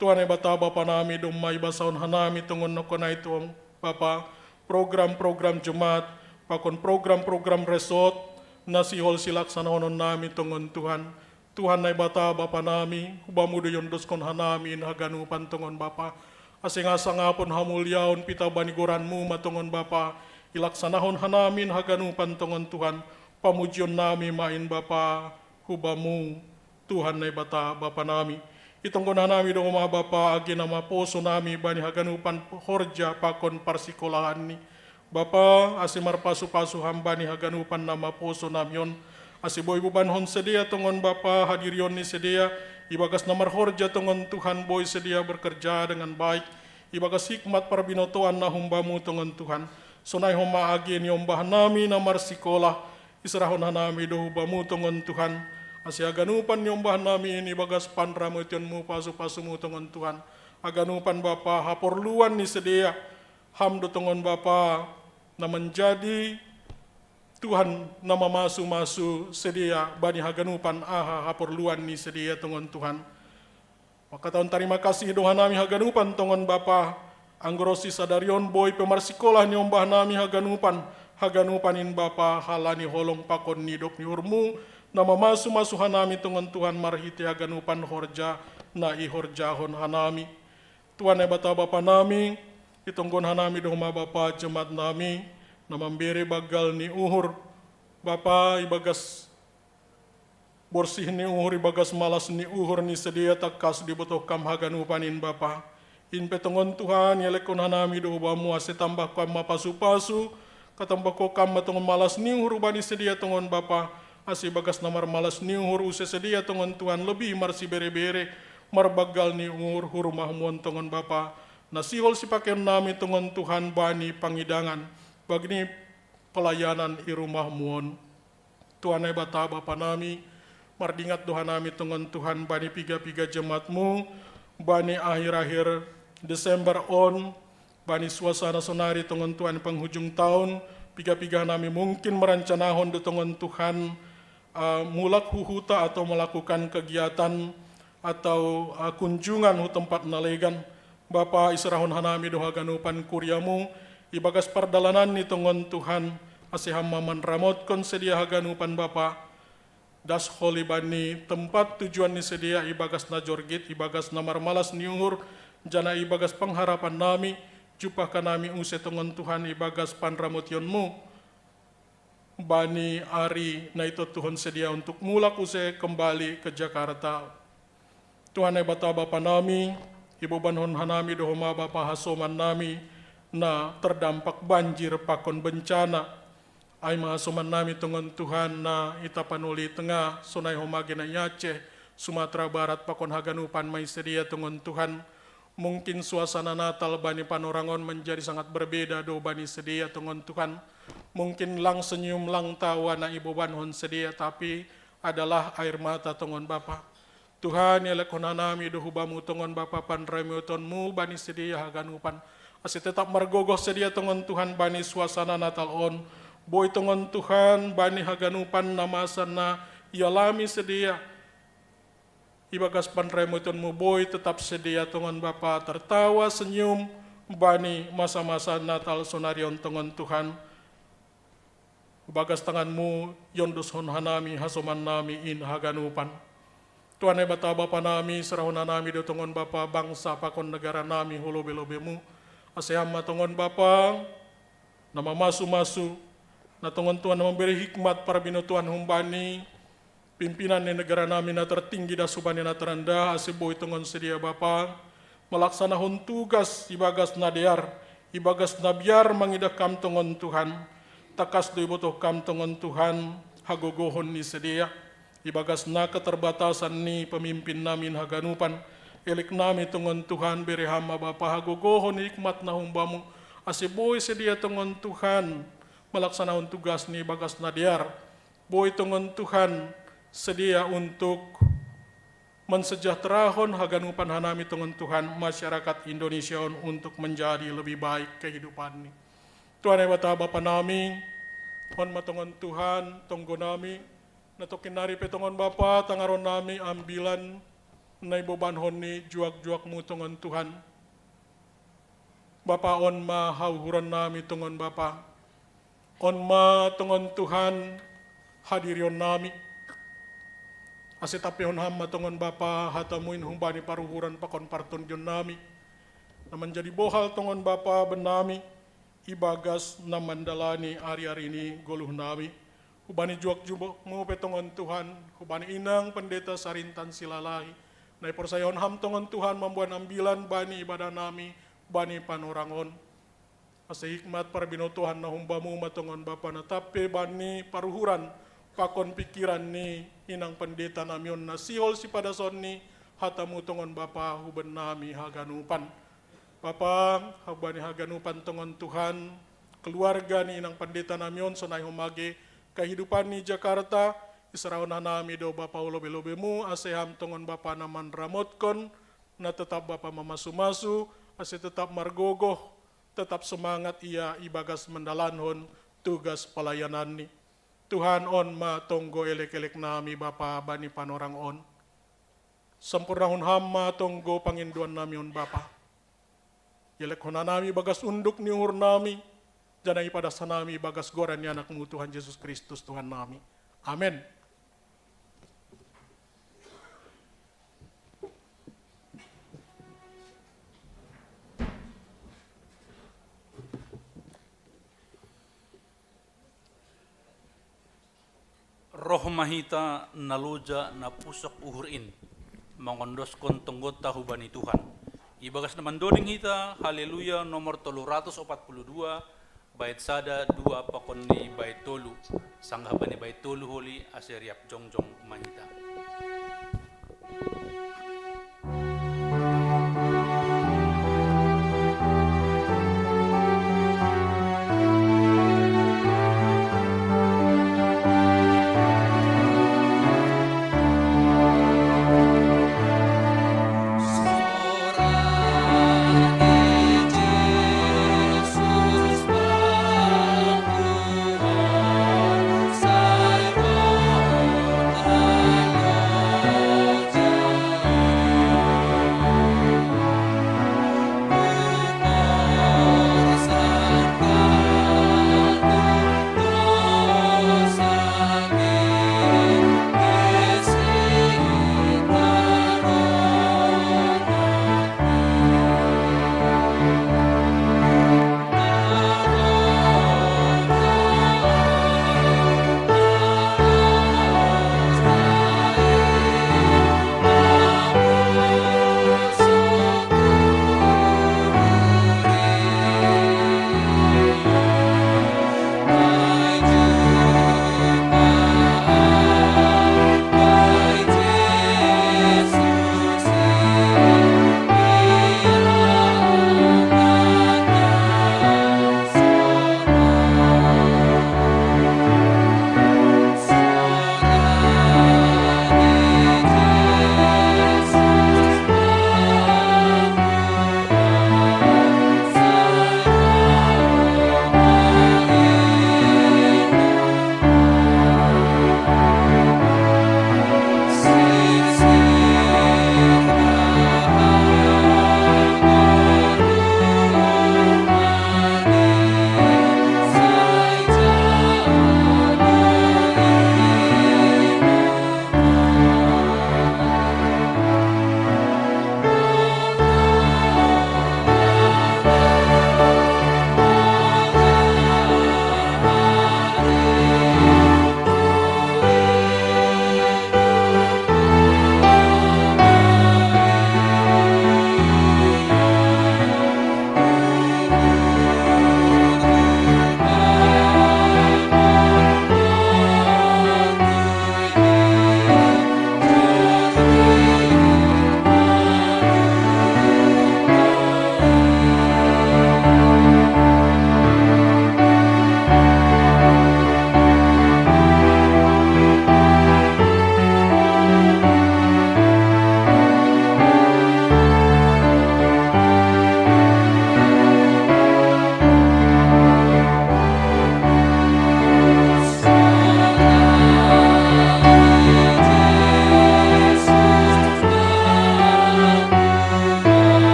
Tuhan ay bata Bapa nami dumay basaon hanami tungon na konay tuong Bapa, program-program jemaat, pakon program-program resort, nasihol silaksanaonon nami tungon Tuhan. Tuhan ay bata Bapa nami, hubamudo yon doskon hanami in haganupan tungon Bapa. Asing asangapon hamulyaon pita baniguranmu matungon Bapa, ilaksanahon hanamin haganupan tongon Tuhan, pamujion nami main Bapa, hubamu Tuhan na bata Bapa nami. Itonggon hanami do mga Bapa, agi na maposo nami bani haganupan horja pakon parsikolahan ni. Bapa, asimar pasu-pasu hamba ni haganupan na maposo namyon, asiboy bubanhon sedia tongon Bapa, hadirion ni sedia, ibagas namar horja tongon Tuhan boy sedia bekerja dengan baik, ibagas hikmat parbinotoan na humbamu tongon Tuhan, sonay homa agi ni ombah nami namar sikolah, israhon hanami do humbamu tongon Tuhan, asya aganupan ni ombah nami ini ibagas panramu itionmu pasu-pasumu tongon Tuhan, aganupan Bapa haporluan ni sedia, hamdo tongon Bapa na menjadi Tuhan nama masu-masu sedia bani haganupan aha haporluan ni sedia tongon Tuhan. Maka tahun terima kasih doa nami haganupan tongon Bapa, anggorosi sadarion boy pemarsikolah ni ombah nami haganupanin Bapa halani holong pakon nidop ni urmu, nama masu-masu hanami tongon Tuhan marhiti haganupan horja na ihorjahon hanami. Tuhan ay bata Bapa nami, itonggon hanami doa Bapa jemaat nami, na memberi bagal ni uhur, Bapa ibagas borsih ni uhur, ibagas malas ni uhur ni sedia takas dibutuh kam haganupanin Bapa. In petongon Tuhan, yalekon hanami do bamu ase tambah kam mapasu-pasu, katambah ko kam matongon malas ni uhur bani sedia tongon Bapa, ase bagas namar malas ni uhur use sedia tongon Tuhan lebih marsi bere-bere, marbagal ni uhur hurumah muon tongon Bapa. Nasihol si paken nami tongon Tuhan bani pangidangan, bagni pelayanan i rumah muon. Tuhan ay bata Bapa nami, mardingat doa nami tongon Tuhan bani piga-piga jemaatmu, bani akhir-akhir Desember on, bani suasana sonari tongon Tuhan penghujung tahun, piga-piga nami mungkin merancanahon dotongan Tuhan mulak huhuta atau melakukan kegiatan atau kunjungan hu tempat nalegan. Bapa israhon hanami doha ganupan kuryamu, ibagas pardalanan ni tongon Tuhan, asiham maman ramot kon sedia haganupan Bapa, das holy bani tempat tujuan ni sedia ibagas na jorgit, ibagas na marmalas niungur, jana ibagas pengharapan nami, jupah kanami use tongon Tuhan ibagas panramotionmu, bani ari na ito Tuhan sedia untuk mulak use kembali ke Jakarta. Tuhan ay bata Bapa nami, Ibu banhon hanami dohoma Bapa hasoman nami na terdampak banjir pakon bencana. Ay mahasoman nami tongon Tuhan na itapanuli tengah sunay homagi na Aceh, Sumatera Barat pakon haganupan may sedia tongon Tuhan. Mungkin suasana Natal bani Panorangon menjadi sangat berbeda do bani sedia tongon Tuhan. Mungkin lang senyum lang tawa na ibu banhon sedia tapi adalah air mata tongon Bapa. Tuhan ya lekona nami dohubamu tongon Bapa panremiotonmu bani sedia haganupan. Asi tetap margogoh sedia tongon Tuhan bani suasana Natal on. Boy tongon Tuhan bani haganupan namasan na yalami sedia. Ibagas panremiotonmu boy tetap sedia tongon Bapa tertawa senyum bani masa-masa Natal sonarion tongon Tuhan. Bagas tanganmu yondos hon hanami hasoman nami in haganupan. Tuhan ay bata Bapa nami, serahuna nami do tongon Bapa bangsa pakon negara nami hulobe-lobemu. Aseham matongon Bapa, nama masu-masu, na tongon Tuhan na memberi hikmat para bino Tuhan humbani, pimpinan ni negara nami na tertinggi da subani na terendah, aseboy tongon sedia Bapa, melaksanahon tugas ibagas na dear, ibagas na biar mangidah kam tongon Tuhan, takas do ibotoh kam tongon Tuhan, hagogohon ni sedia. Ibagas na keterbatasan ni pemimpin namin haganupan, elik nami tongon Tuhan beri hama Bapa hagogohon hikmat na humbamu, asiboy sedia tongon Tuhan, melaksanakan tugas ni bagas nadiar, boy tongon Tuhan sedia untuk mensejahterahon haganupan hanami tongon Tuhan masyarakat Indonesia untuk menjadi lebih baik kehidupan ni. Tuhan ay bata Bapa nami, on matongon Tuhan, tonggo nami, natokin nari petongon Bapa, tangaron nami ambilan na ibobanhon ni juak-juak mo tongon Tuhan. Bapa on ma hauhuran nami tongon Bapa. On ma tongon Tuhan hadirion nami. Asitapihon hamma tongon Bapa hatamuin humbani paruhuran pakon parton dion nami. Na menjadi bohal tongon Bapa benami ibagas na mandalani ari-ari ini goluh nami. Hubani juak jubok mo petongon Tuhan, hubani inang pendeta Sarintan Silalahi, na iporsayon ham tongon Tuhan membuat ambilan bani ibadah nami, bani Panorangon. Asa hikmat para bino Tuhan na humbamu matongon Bapa na tape bani paruhuran, pakon pikiran ni inang pendeta namion na siol si padason ni hatamu tongon Bapa huben nami haganupan. Bapa hubani haganupan tongon Tuhan, keluarga ni inang pendeta namion sonay humage, kehidupan ni Jakarta, isaraon nami do Bapa ulobe-lobemu, aseham tongon Bapa naman ramotkon, na tetap Bapa mamasu-masu, ase tetap margogoh, tetap semangat ia ibagas mendalanhon tugas pelayanan ni. Tuhan on ma tonggo elek-elek nami Bapa bani Panorang on. Sempurnahon hamma tonggo panginduan nami on Bapa. Elek hona nami bagas unduk ni uhur nami, janai pada sanami bagas goran ni anakmu Tuhan Yesus Kristus Tuhan nami. Amin. Roh mahita naloja na pusok uhurin, mangondoskon tonggota hubani Tuhan. Ibagas naman doning hita, haleluya nomor 342, bait sada 2 pakon ni bait tolu, sanggapan ni bait tolu holi aseriap jongjong mahita. Yesus bangku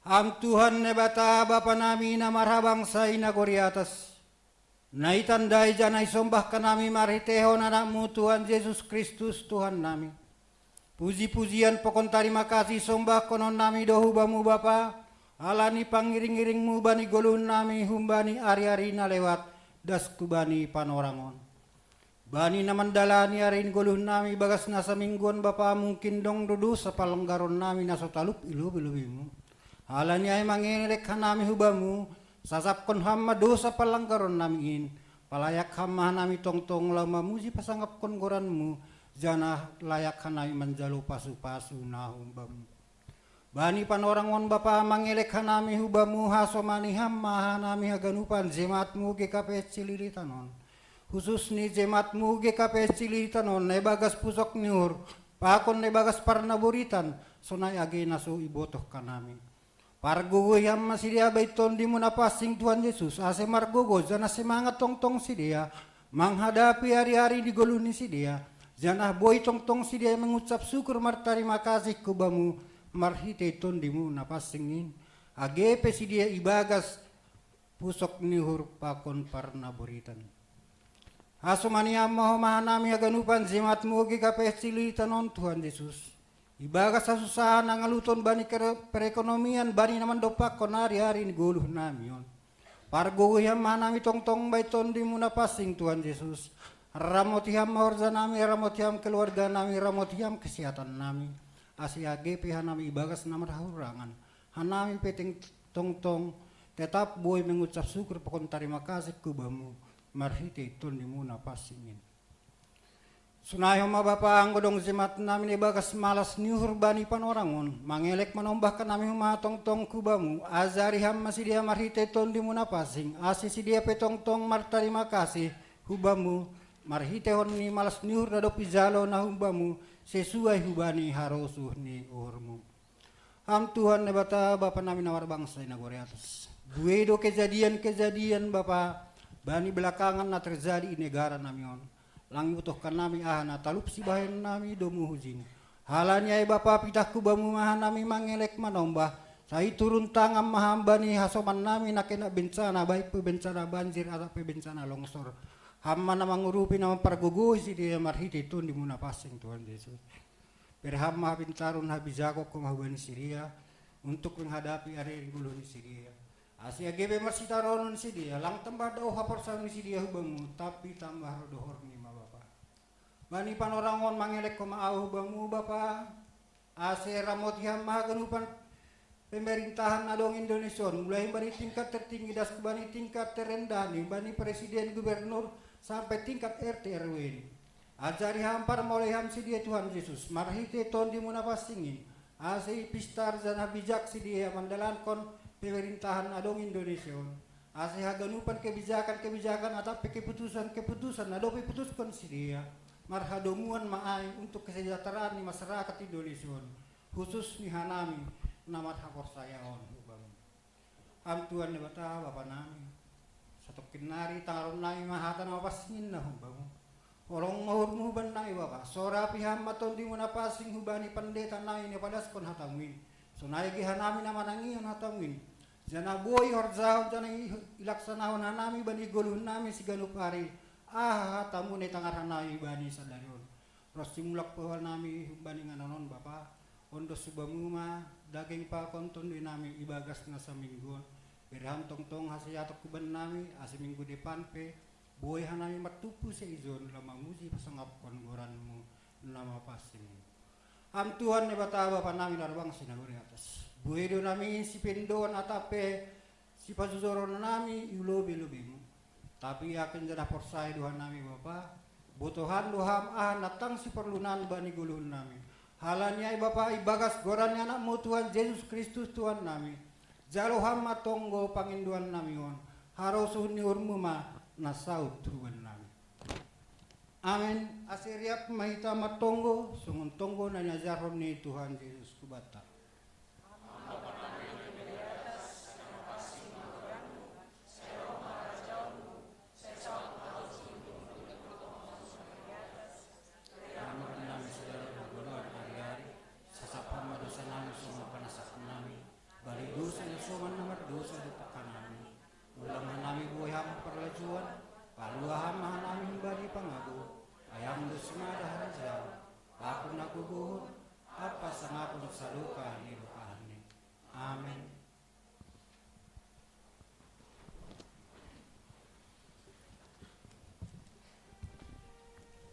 Am Tuhan nebata Bapa nami na marhabangsa inagori atas. Naitandai janai sombah kanami mariteho anakmu Tuhan Yesus Kristus Tuhan nami. Puji-pujian pokon terima kasih sombah konon nami dohu bamu Bapa. Alani pangiring-iringmu bani golun nami humbani ari-ari na lewat das kubani panorangon. Bani namandalani arin golun nami bagas nasa mingguan Bapa mungkin dong dudu sa palenggaron nami naso talup ilu-ilubimu. Halani ay manginilek nami hubamu, sasapkon hamma dosa palanggaron namin, palayak hamma nami tongtong lama muji pasangap kon goranmu, jana layak nami manjalo pasu-pasu na hubamu. Bani panorangon Bapa mangilek nami hubamu hasomani hamma nami haganupan jematmu GKP Cililitanon. Khusus ni jematmu GKP Cililitanon, nebagas pusok niur, pakon nebagas parnaburitan, sonay agi naso ibotoh kanami. Pargogo yang masih dia baiton di munapasing Tuhan Yesus. Ase margogo jana semangat tong-tong si dia menghadapi hari-hari di goluni si dia. Jana boy tong-tong si dia mengucap syukur terima kasih kubamu marhite ton di munapasingin. Agepe si dia ibagas pusok nihur pakon parna boritan. Asumani amma mahanami aganupan jimatmu GKP Cililitanon Tuhan Yesus. Ibagas sa susahan ang aluton bani perekonomian bani naman dopak kon hari-hari ni guluh nami yon. Parguhiyam manami tong-tong baiton di muna pasing Tuhan Yesus. Ramotiham mahorza nami, ramotiham keluarga nami, ramotiham kesehatan nami. Asiage pihan nami ibagas nama rahurangan. Hanami peting tong-tong tetap boy mengucap syukur pokon terima kasih kubamu. Marhite ton di muna pasingin. Sunayo Bapa ang godong jimat namin ibagas malas niuhur bani panorangon. Mangelek manombahkan namin humatong-tong kubamu. Azariham masih dia marhite ton di munapasing. Asisi dia petong-tong martarima kasih hubamu. Marhite hon ni malas niuhur dado pizalo na hubamu. Sesuai hubani harosuh ni uhurmu. Am Tuhan nebata Bapa namin nawar bangsa inagore atas. Buedo kejadian-kejadian Bapa. Bani belakangan na terjadi di negara namin. Lang butuhkan nami ahana talup si bahen nami domu hujin. Halanya Bapa pitahku bamu mahan nami mangelek manombah. Saya turun tangan mahambani hasoman nami nakena bencana baik bencana banjir atau bencana longsor. Hamma na mangurupi na pargugoy si dia marhiti tun di muna pasing Tuhan Yesus. Perhamma pintarun habijako kumahubani si dia untuk menghadapi area gulun si dia. Asia gebe marsitaronon si dia lang tambah daw haporsan si dia hubamu tapi tambah rodohor ni Bani panorangon mangelek ko maaw bamu Bapa. Ase ramot yang mahaganupan pemerintahan adong Indonesia. Mulai bani tingkat tertinggi das bani tingkat terendah nih. Bani presiden gubernur sampai tingkat RT RW ini. Ajari hampar mulai ham si dia Tuhan Yesus. Marhite ton di munapasingin. Ase pistar jana bijak si dia mandalan kon pemerintahan adong Indonesia. Ase haganupan kebijakan atau keputusan adong putuskan si dia. Marhadomuan maay untuk kesejahteraan di masyarakat Indonesia khusus ni hanami namat hapor sayaon ubang am Tuhan nebata Bapa nami satu kinari taron nami mahatan mapasingin na ubang orong ngahurmu ban nai Bapa sora piham maton di muna pasing hubani pendeta nai ni padas kon hatangwin sunay gihanami naman nangiyon hatangwin jana boy horzahon jana ilaksanahon hanami bani guluhun nami si ganupari tamu ni tangaran nami bani sadayon. Ros simulak pawal nami bani ngananon Bapa. Ondo subamuma daging pa konton di nami ibagas na sa minggon. Berham tong-tong hasiyatok kuban nami asi minggu depan pe. Boy hanami matupu sa izon lama muji pasangap kongoranmu nama pasing. Am Tuhan ni Bata Bapa nami larbang sinaguri atas. Boy do nami si pendon atape si pasuzoron nami iulobi-lobimu. Tapi akan jadi forsai Tuhan nami Bapa. Butuhan doham natang si perlunan bani gulun nami. Halanya Bapa ibagas gorannya anakmu Tuhan Yesus Kristus Tuhan nami. Jaloham matonggo panginduan nami on. Harosuh ni urmuma nasaut Tuhan nami. Amin. Asiriap mahita matonggo sungun tonggo na nyajaron ni Tuhan Yesus kubata. Dosa soman nomor dosa di tekanami. Ulang nami buhay ham perlajuan, paluaham nami bari pangago. Ayam dusma dahar jauh, aku nak gugur, apa sangapun saluka ni rupani. Amin.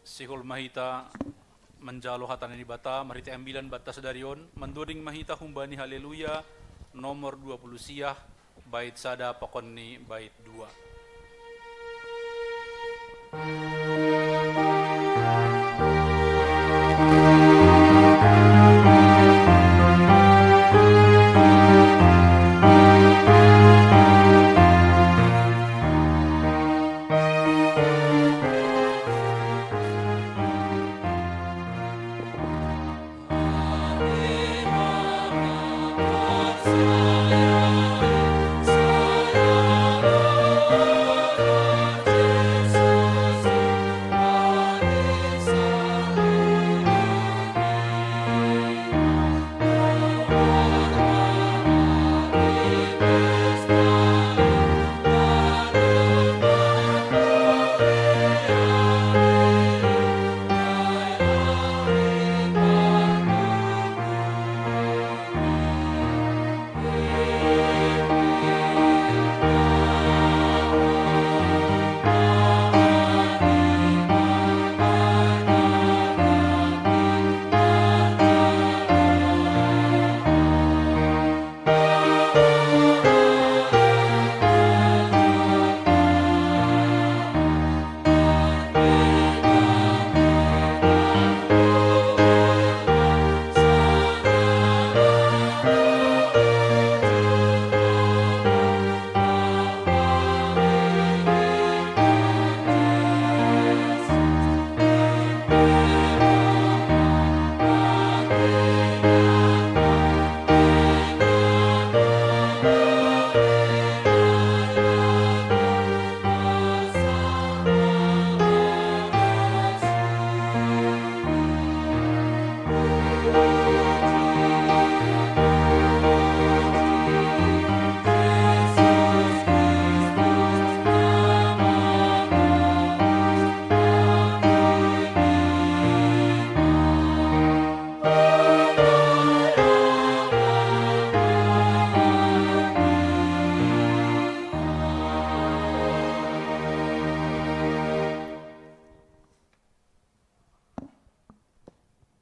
Sihol mahita menjalo hatan ni bata, marita ambilan bata sedarion, menduring mahita humbani haleluya, nomor 20 siah, bait sada pakon ni bait 2.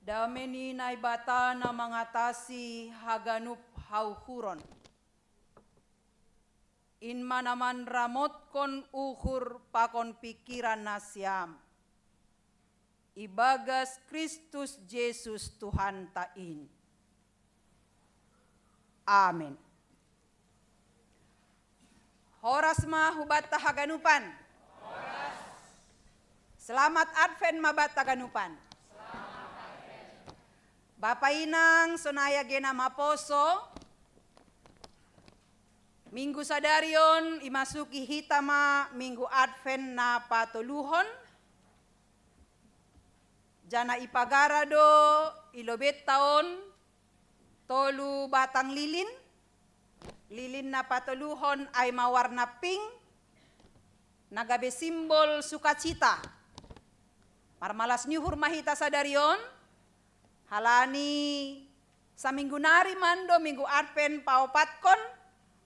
Dameni naibata na mengatasi haganup hauhuron. In manaman ramot kon uhur pakon pikiran nasyam. Ibagas Kristus Yesus Tuhan tain. Amin. Horas mahubata haganupan. Selamat Advent mabata haganupan. Bapak Inang sonaya gena maposo, minggu sadarion imasuki hitama minggu Advent na patuluhon, jana ipagarado ilobet taon, tolu batang lilin, lilin na patuluhon ay mawarna pink, nagabe simbol sukacita, marmalas nyuhur mahita sadarion, halani sa minggu nari mando minggu Advent paupatkon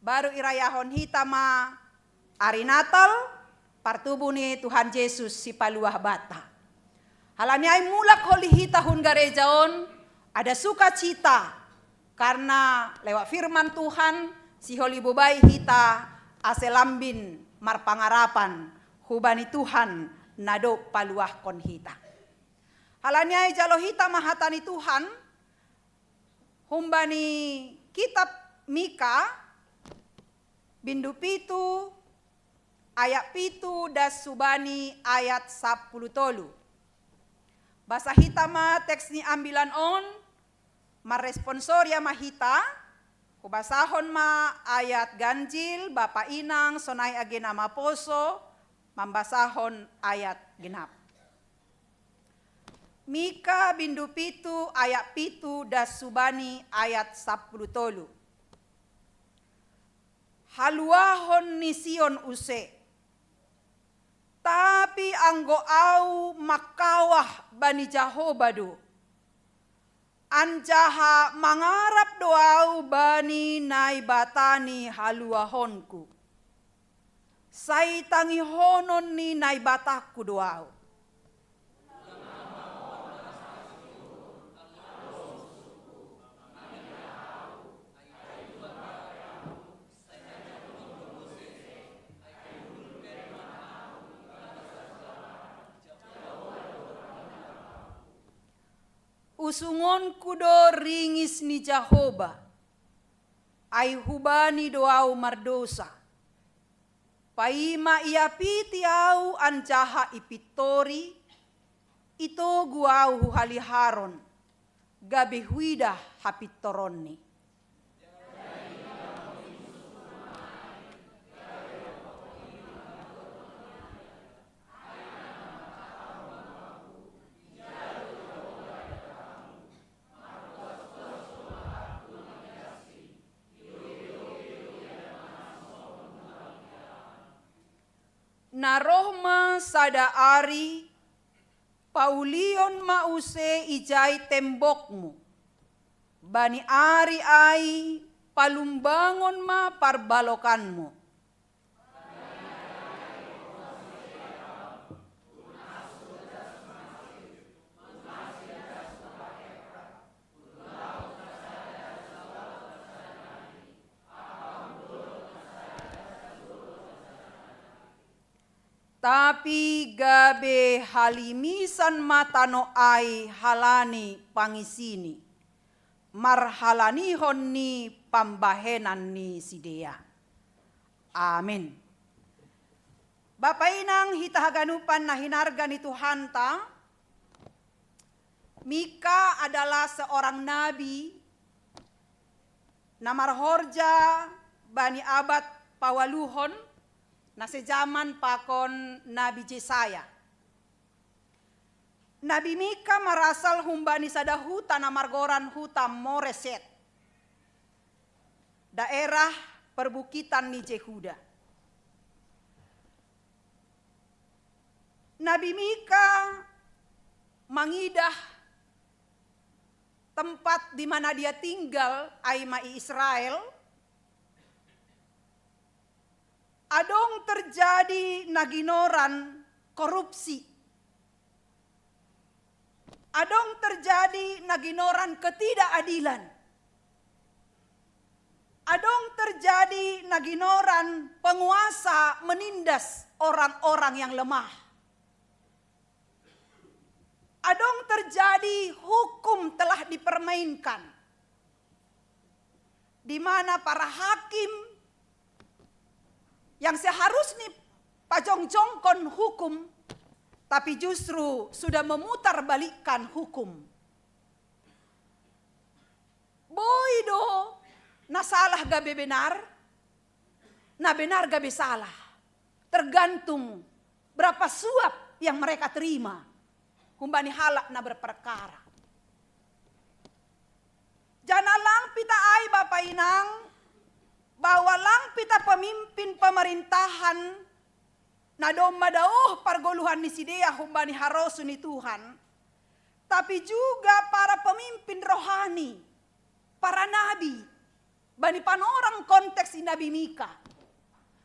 baru irayahon hitama ari Natal partubu ni Tuhan Yesus si paluah bata. Halani ay mulak holi hitahun garejaon ada sukacita karena lewat firman Tuhan si holi bubai hita aselambin marpangarapan hubani Tuhan nado paluah kon hita. Halanya jalo hita mahatani Tuhan, humbani kitab Mika, bindu pitu, ayat pitu das subani ayat 10 tolu. Basa hita ma teks ni ambilan on, marresponsoria mahita, kubasahon ma ayat ganjil, Bapak Inang, sonay agena maposo, mambasahon ayat genap. Mika bindu pitu ayat pitu das subani ayat 10 tolu. haluahon ni Sion use. Tapi anggo au makawah bani Jahobado. Anjaha mangarap doau bani naibatani haluahonku. Sai tangi honon ni naibataku doau. Usungon kudo ringis ni Jahoba, ay hubani doau mardosa. Paima ia piti au anjaha ipitori, ito guau haliharon, gabi huida hapitoroni. Narohma sada ari, paulion mause ijai tembokmu. Bani ari ai, palumbangon ma parbalokanmu. Tapi gabe halimisan matano ai halani pangisini. Marhalanihon ni pambahenan ni sidea. Amin. Bapak inang hitahaganupan na hinarga ni Tuhan ta. Mika adalah seorang nabi. Namarhorja bani abad pawaluhon. Na sejaman pakon Nabi Jesaya. Nabi Mika marasal humbani sada huta na margoran huta Moreset. Daerah perbukitan ni Jehuda. Nabi Mika mangidah tempat di mana dia tinggal, Aimai Israel. Adong terjadi naginoran korupsi. Adong terjadi naginoran ketidakadilan. Adong terjadi naginoran penguasa menindas orang-orang yang lemah. Adong terjadi hukum telah dipermainkan. Di mana para hakim yang seharusnya pajongjongkon hukum, tapi justru sudah memutarbalikkan hukum. Boido, na salah gabe benar, na benar gabe salah. Tergantung berapa suap yang mereka terima. Humbani halak na berperkara. Janalang pita ai Bapak Inang, bahwa lang pita pemimpin pemerintahan na domadauh pargoluhan ni sidea humbani harosu ni Tuhan, tapi juga para pemimpin rohani, para nabi, bani panorang konteks Nabi Mika.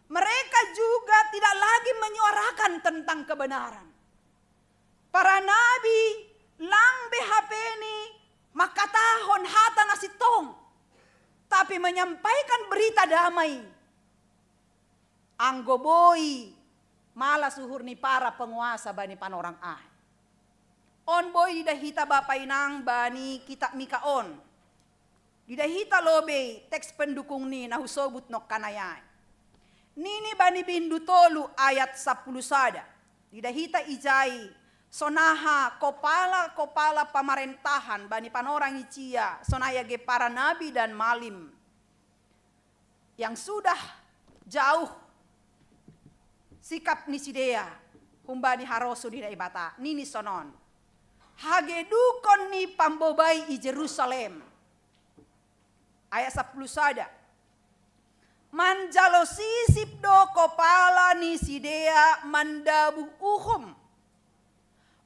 Mereka juga tidak lagi menyuarakan tentang kebenaran. Para nabi lang behapeni makatahon hata nasitong, tapi menyampaikan berita damai. Anggoboi malah suhur ni para penguasa bani panorang ah. On boy didahita Bapak Inang bani kitab Mikaon. Didahita lobe teks pendukung ni nahusobut nok kanayay. Nini bani bindu tolu ayat 10 sada. Didahita ijai sonaha kopala pemerintahan bani panorang icia sonaya ge para nabi dan malim yang sudah jauh sikap nisidea humbani harosu di daibata nini sonon hagedukon ni pambobai i Jerusalem ayat 10 sada manjalo sisip do kopala ni sidea mandabu uhum.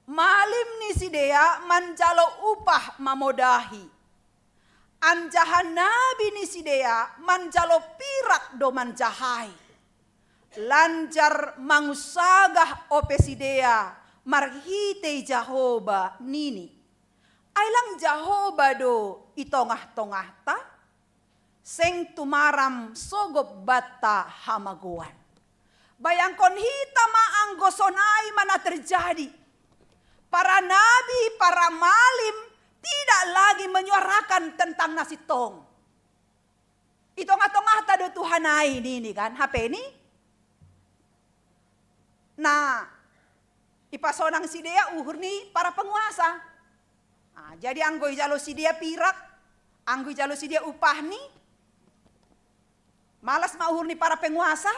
Malim ni sidea manjalo upah mamodahi. Anjahan nabi ni sidea manjalo pirak do manjahai. Lanjar mangusagah ope sidea marhite Jahoba nini. Ailang Jahoba do itongah-tongah ta. Seng tumaram sogop bata hamaguan. Bayangkon hita maang gosonai mana terjadi. Para nabi, para malim tidak lagi menyuarakan tentang nasi tong. Itongah-tongah ta do Tuhanai ini kan, HP ini. Nah, ipasonang si dia uhur ni para penguasa. Nah, jadi anggoi jalo si dia pirak, anggoi jalo si dia upah ni. Malas mauhur ni para penguasa.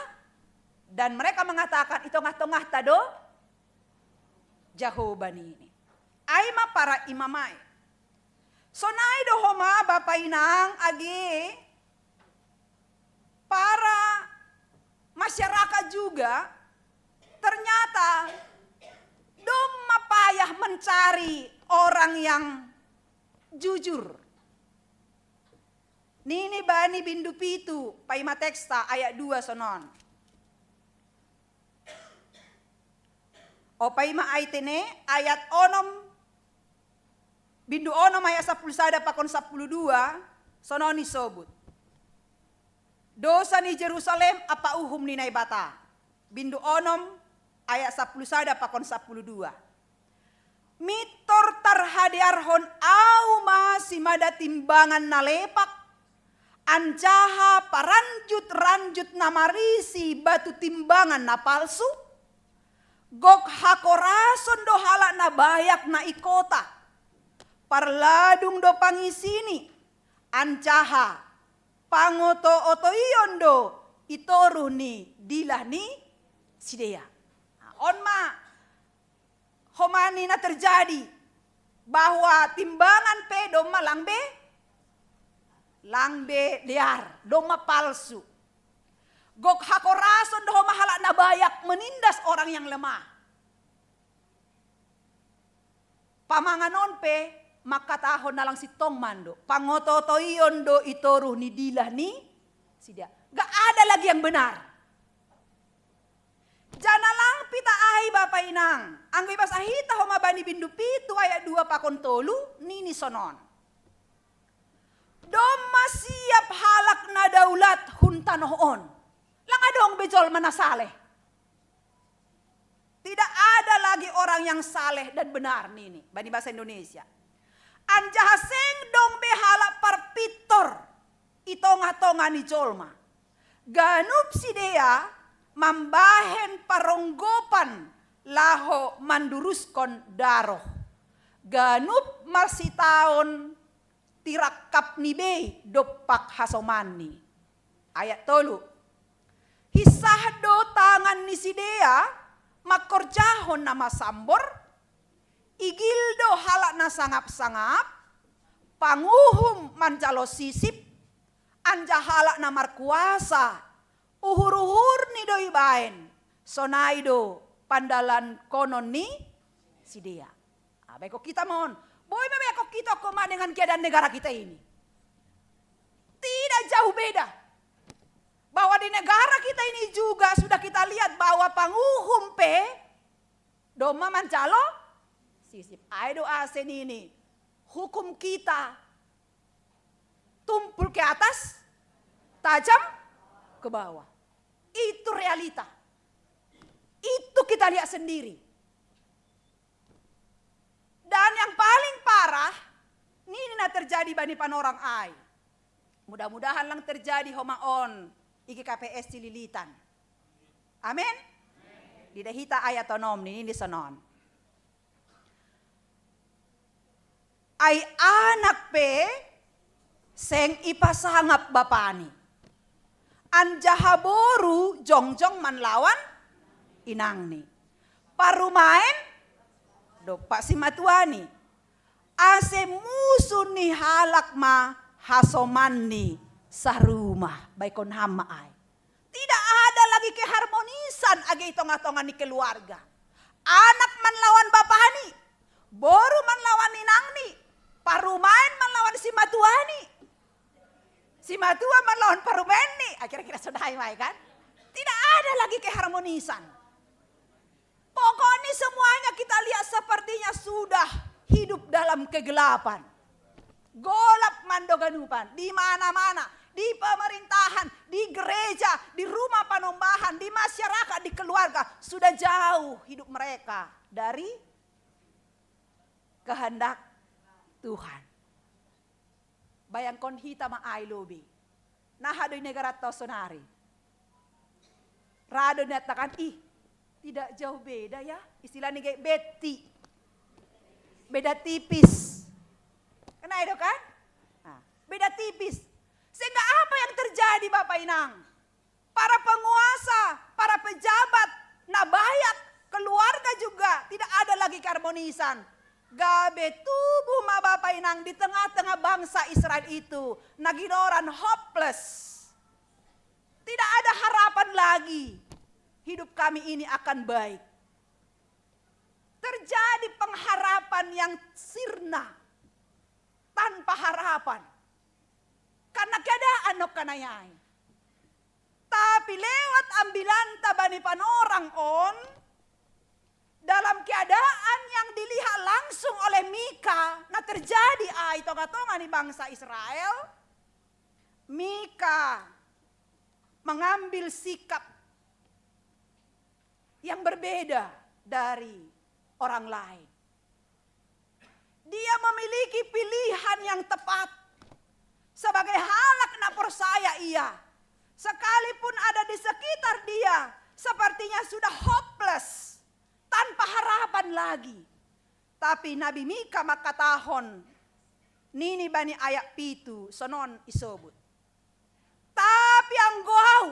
Dan mereka mengatakan itongah-tongah tado Jahoba ni. Aima para imamai. Sonai do homa Bapak Inang agi para masyarakat juga ternyata dom mapayah mencari orang yang jujur. Nini bani bindu pitu, paima teksta ayat 2 sonon. O paima aitene ayat onom, bindu onom ayat 10 sada pakon 12, sononi sobut. Dosa ni Jerusalem apa uhum ni naibata. Bindu onom ayat 10 sada pakon 12. Mitor tarhadiarhon au masih mada timbangan nalepak. Anjaha paranjut-ranjut namarisi batu timbangan na palsu. Gok hakorason do halak na bayak na ikota. Parladung do pangisini. Anjaha pangoto-oto iyon do itoru ni dilah ni sidea. On ma homani na terjadi bahwa timbangan pe do langbe liar, doma palsu. Gok hakorason doh mahalak na bayak menindas orang yang lemah. Pamanganon pe makatahon nalang si tong mando. Pangototoion do itoruh ni dilah ni sidia. Gak ada lagi yang benar. Janalang pita ahi Bapak Inang. Anggoy basahita homa bani bindu pitu ayat 2 pakon tolu nini sonon. Doma siap halak na daulat huntanoon. Langadong bejol mana saleh. Tidak ada lagi orang yang saleh dan benar nini. Bani bahasa Indonesia. Anjahaseng dong behalak parpitor. Itongah-tongah ni jolma. Ganup sidea mambahen paronggopan laho manduruskon daroh. Ganup marsitaon tirakap ni be dopak hasomani. Ayat tolu. Hisah do tangan ni sidea makorjahon nama sambor. Igildo halak na sangap-sangap. Panguhum manjalo sisip. Anja halak na markuasa. Uhur-uhur ni do ibaen. Sonaido pandalan konon ni sidea. Baik kita mohon. Boy kok kita koma dengan keadaan negara kita ini. Tidak jauh beda. Bahwa di negara kita ini juga sudah kita lihat bahwa panguhum pe doma mancalo sisip. Aido asen ini. Hukum kita tumpul ke atas, tajam ke bawah. Itu realita. Itu kita lihat sendiri. Dan yang paling parah, ini na terjadi bani panorang ai. Mudah-mudahan lang terjadi homaon iki KPS Cililitan. Amin. Didahita ayat onom ini sonon. Ay anak pe seng ipasangap bapani. Anjahaboru jongjong manlawan inang ni. Parumain dopak si matuani. Ase musuh ni halak ma hasoman ni sarumah. Baikon hama ay. keharmonisan agi itonga-tonga ni keluarga. Anak man lawan bapani, boru man lawan ninangni, parumain man lawan si matuani, si matua man lawan parumeni. Kira-kira sudah mai kan? Tidak ada lagi keharmonisan. Pokoknya semuanya kita lihat sepertinya sudah hidup dalam kegelapan. Golap mandoganupan di mana-mana, di pemerintahan, di gereja, di rumah panombahan, di masyarakat, di keluarga, sudah jauh hidup mereka dari kehendak Tuhan. Bayangkan hita ma ai lobi. Nah hado negara tosonari. Rado nyatakan tidak jauh beda ya. Istilahnya kayak beti. Beda tipis. Kena itu kan? Nah, beda tipis. Sehingga apa yang terjadi Bapak Inang? Para penguasa, para pejabat, nabayat, keluarga juga tidak ada lagi keharmonisan. Gabe tubuh ma Bapak Inang di tengah-tengah bangsa Israel itu. Naginoran hopeless. Tidak ada harapan lagi. Hidup kami ini akan baik. Terjadi pengharapan yang sirna. Tanpa harapan. Karena keadaan no kanayay. Tapi lewat ambilan tabani panorang on. Dalam keadaan yang dilihat langsung oleh Mika. Nah terjadi tonga-tonga di bangsa Israel. Mika mengambil sikap yang berbeda dari orang lain. Dia memiliki pilihan yang tepat. Sebagai halak na persaya ia. Sekalipun ada di sekitar dia. Sepertinya sudah hopeless. Tanpa harapan lagi. Tapi Nabi Mika makatahon. Nini bani ayak pitu. Sonon isobut. Tapi ang guau.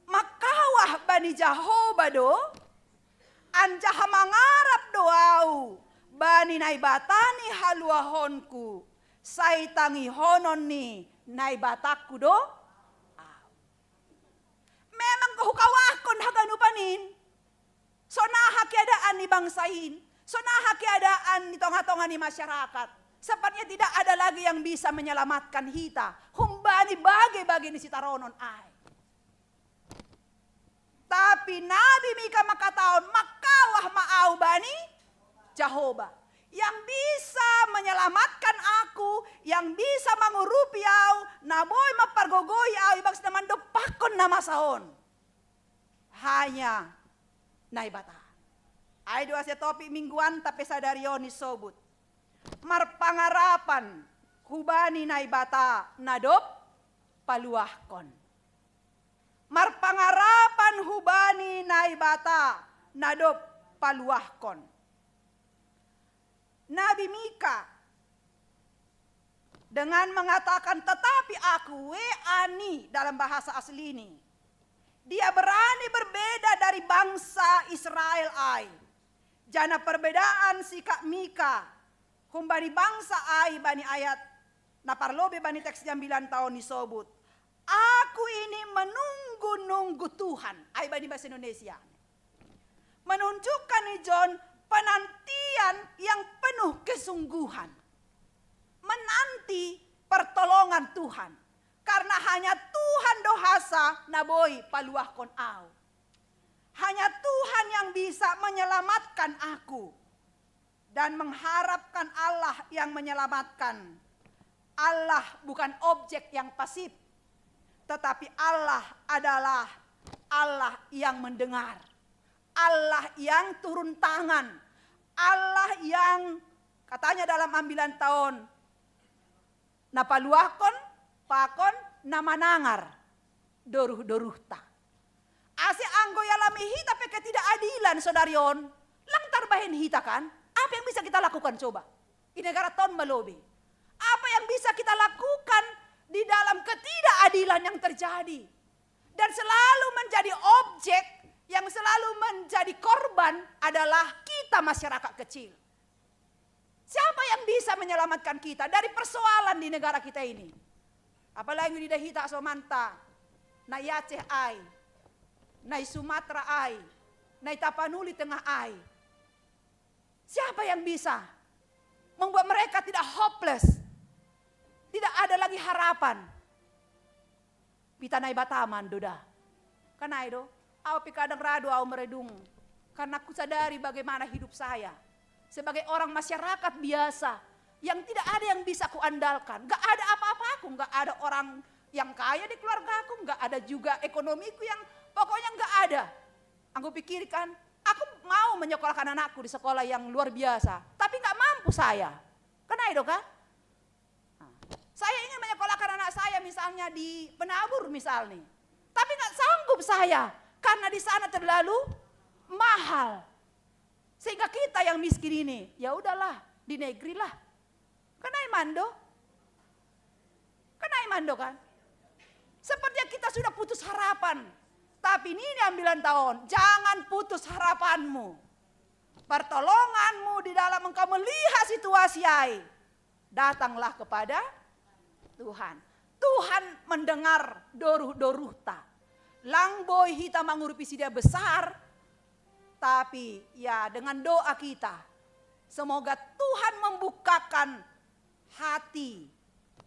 Makawah bani Jahoba do. Anjaha mangarap doau. Bani naibatani haluahonku. Saitangi honon ni naibataku do. Memang kahukawakon haganupanin. Sonaha keadaan ni bangsain. Sonaha keadaan ni tonga-tonga ni masyarakat. Sepertinya tidak ada lagi yang bisa menyelamatkan hita. Humbani bagi-bagi ni sitaronon ay. Tapi Nabi Mika makataon, makawah maau bani Jahoba. Yang bisa menyelamatkan aku, yang bisa mengurupi au, naboy mapargogoy au, ibang naman do pakon na masaon. Hanya naibata. Ay doa sa topik mingguan tapi sadarion ni sobut. Marpangarapan hubani naibata nadop paluahkon. Marpangarapan hubani naibata nadop paluahkon. Nabi Mika dengan mengatakan tetapi aku ani dalam bahasa asli ini. Dia berani berbeda dari bangsa Israel ai. Jana perbedaan sikap Mika. Kumbani bangsa ai bani ayat. Naparlobe bani teks jam 9 tahun disobut. Aku ini menunggu-nunggu Tuhan. Ai bani bahasa Indonesia. Menunjukkan nih John penantian yang penuh kesungguhan. Menanti pertolongan Tuhan. Karena hanya Tuhan dohasa naboy paluahkon au. Hanya Tuhan yang bisa menyelamatkan aku. Dan mengharapkan Allah yang menyelamatkan. Allah bukan objek yang pasif. Tetapi Allah adalah Allah yang mendengar. Allah yang turun tangan. Allah yang katanya dalam ambilan tahun. Napaluahkon, pakon, namanangar. Doruh-doruh ta. Asi anggo yalami hita pe ketidakadilan saudarion. Langtar bahin hita kan. Apa yang bisa kita lakukan coba? Di negara tahun melobi. Apa yang bisa kita lakukan di dalam ketidakadilan yang terjadi. Dan selalu menjadi objek yang selalu menjadi korban adalah kita masyarakat kecil. Siapa yang bisa menyelamatkan kita dari persoalan di negara kita ini? Apalagi di dahita somanta, na Aceh ai, nai Sumatera ai, nai Tapanuli Tengah ai. Siapa yang bisa membuat mereka tidak hopeless? Tidak ada lagi harapan. Pita nai Bataman doda. Karena itu, aku kadang radu aku meredung. Karena aku sadari bagaimana hidup saya. Sebagai orang masyarakat biasa. Yang tidak ada yang bisa aku andalkan. Gak ada apa-apa aku. Gak ada orang yang kaya di keluarga aku. Gak ada juga ekonomiku yang pokoknya gak ada. Aku pikirkan, aku mau menyekolahkan anakku di sekolah yang luar biasa. Tapi gak mampu saya. Karena itu kan? Saya ingin menyekolahkan anak saya misalnya di Penabur misalnya. Tapi gak sanggup saya. Karena di sana terlalu mahal. Sehingga kita yang miskin ini, ya udahlah, di negeri lah. Kenai mando kan? Sepertinya kita sudah putus harapan. Tapi ini 9 tahun, jangan putus harapanmu. Pertolonganmu di dalam engkau melihat situasi ai. Datanglah kepada Tuhan. Tuhan mendengar doruh-doruhta. Langboy hita mangurupi dia besar. Tapi ya dengan doa kita. Semoga Tuhan membukakan hati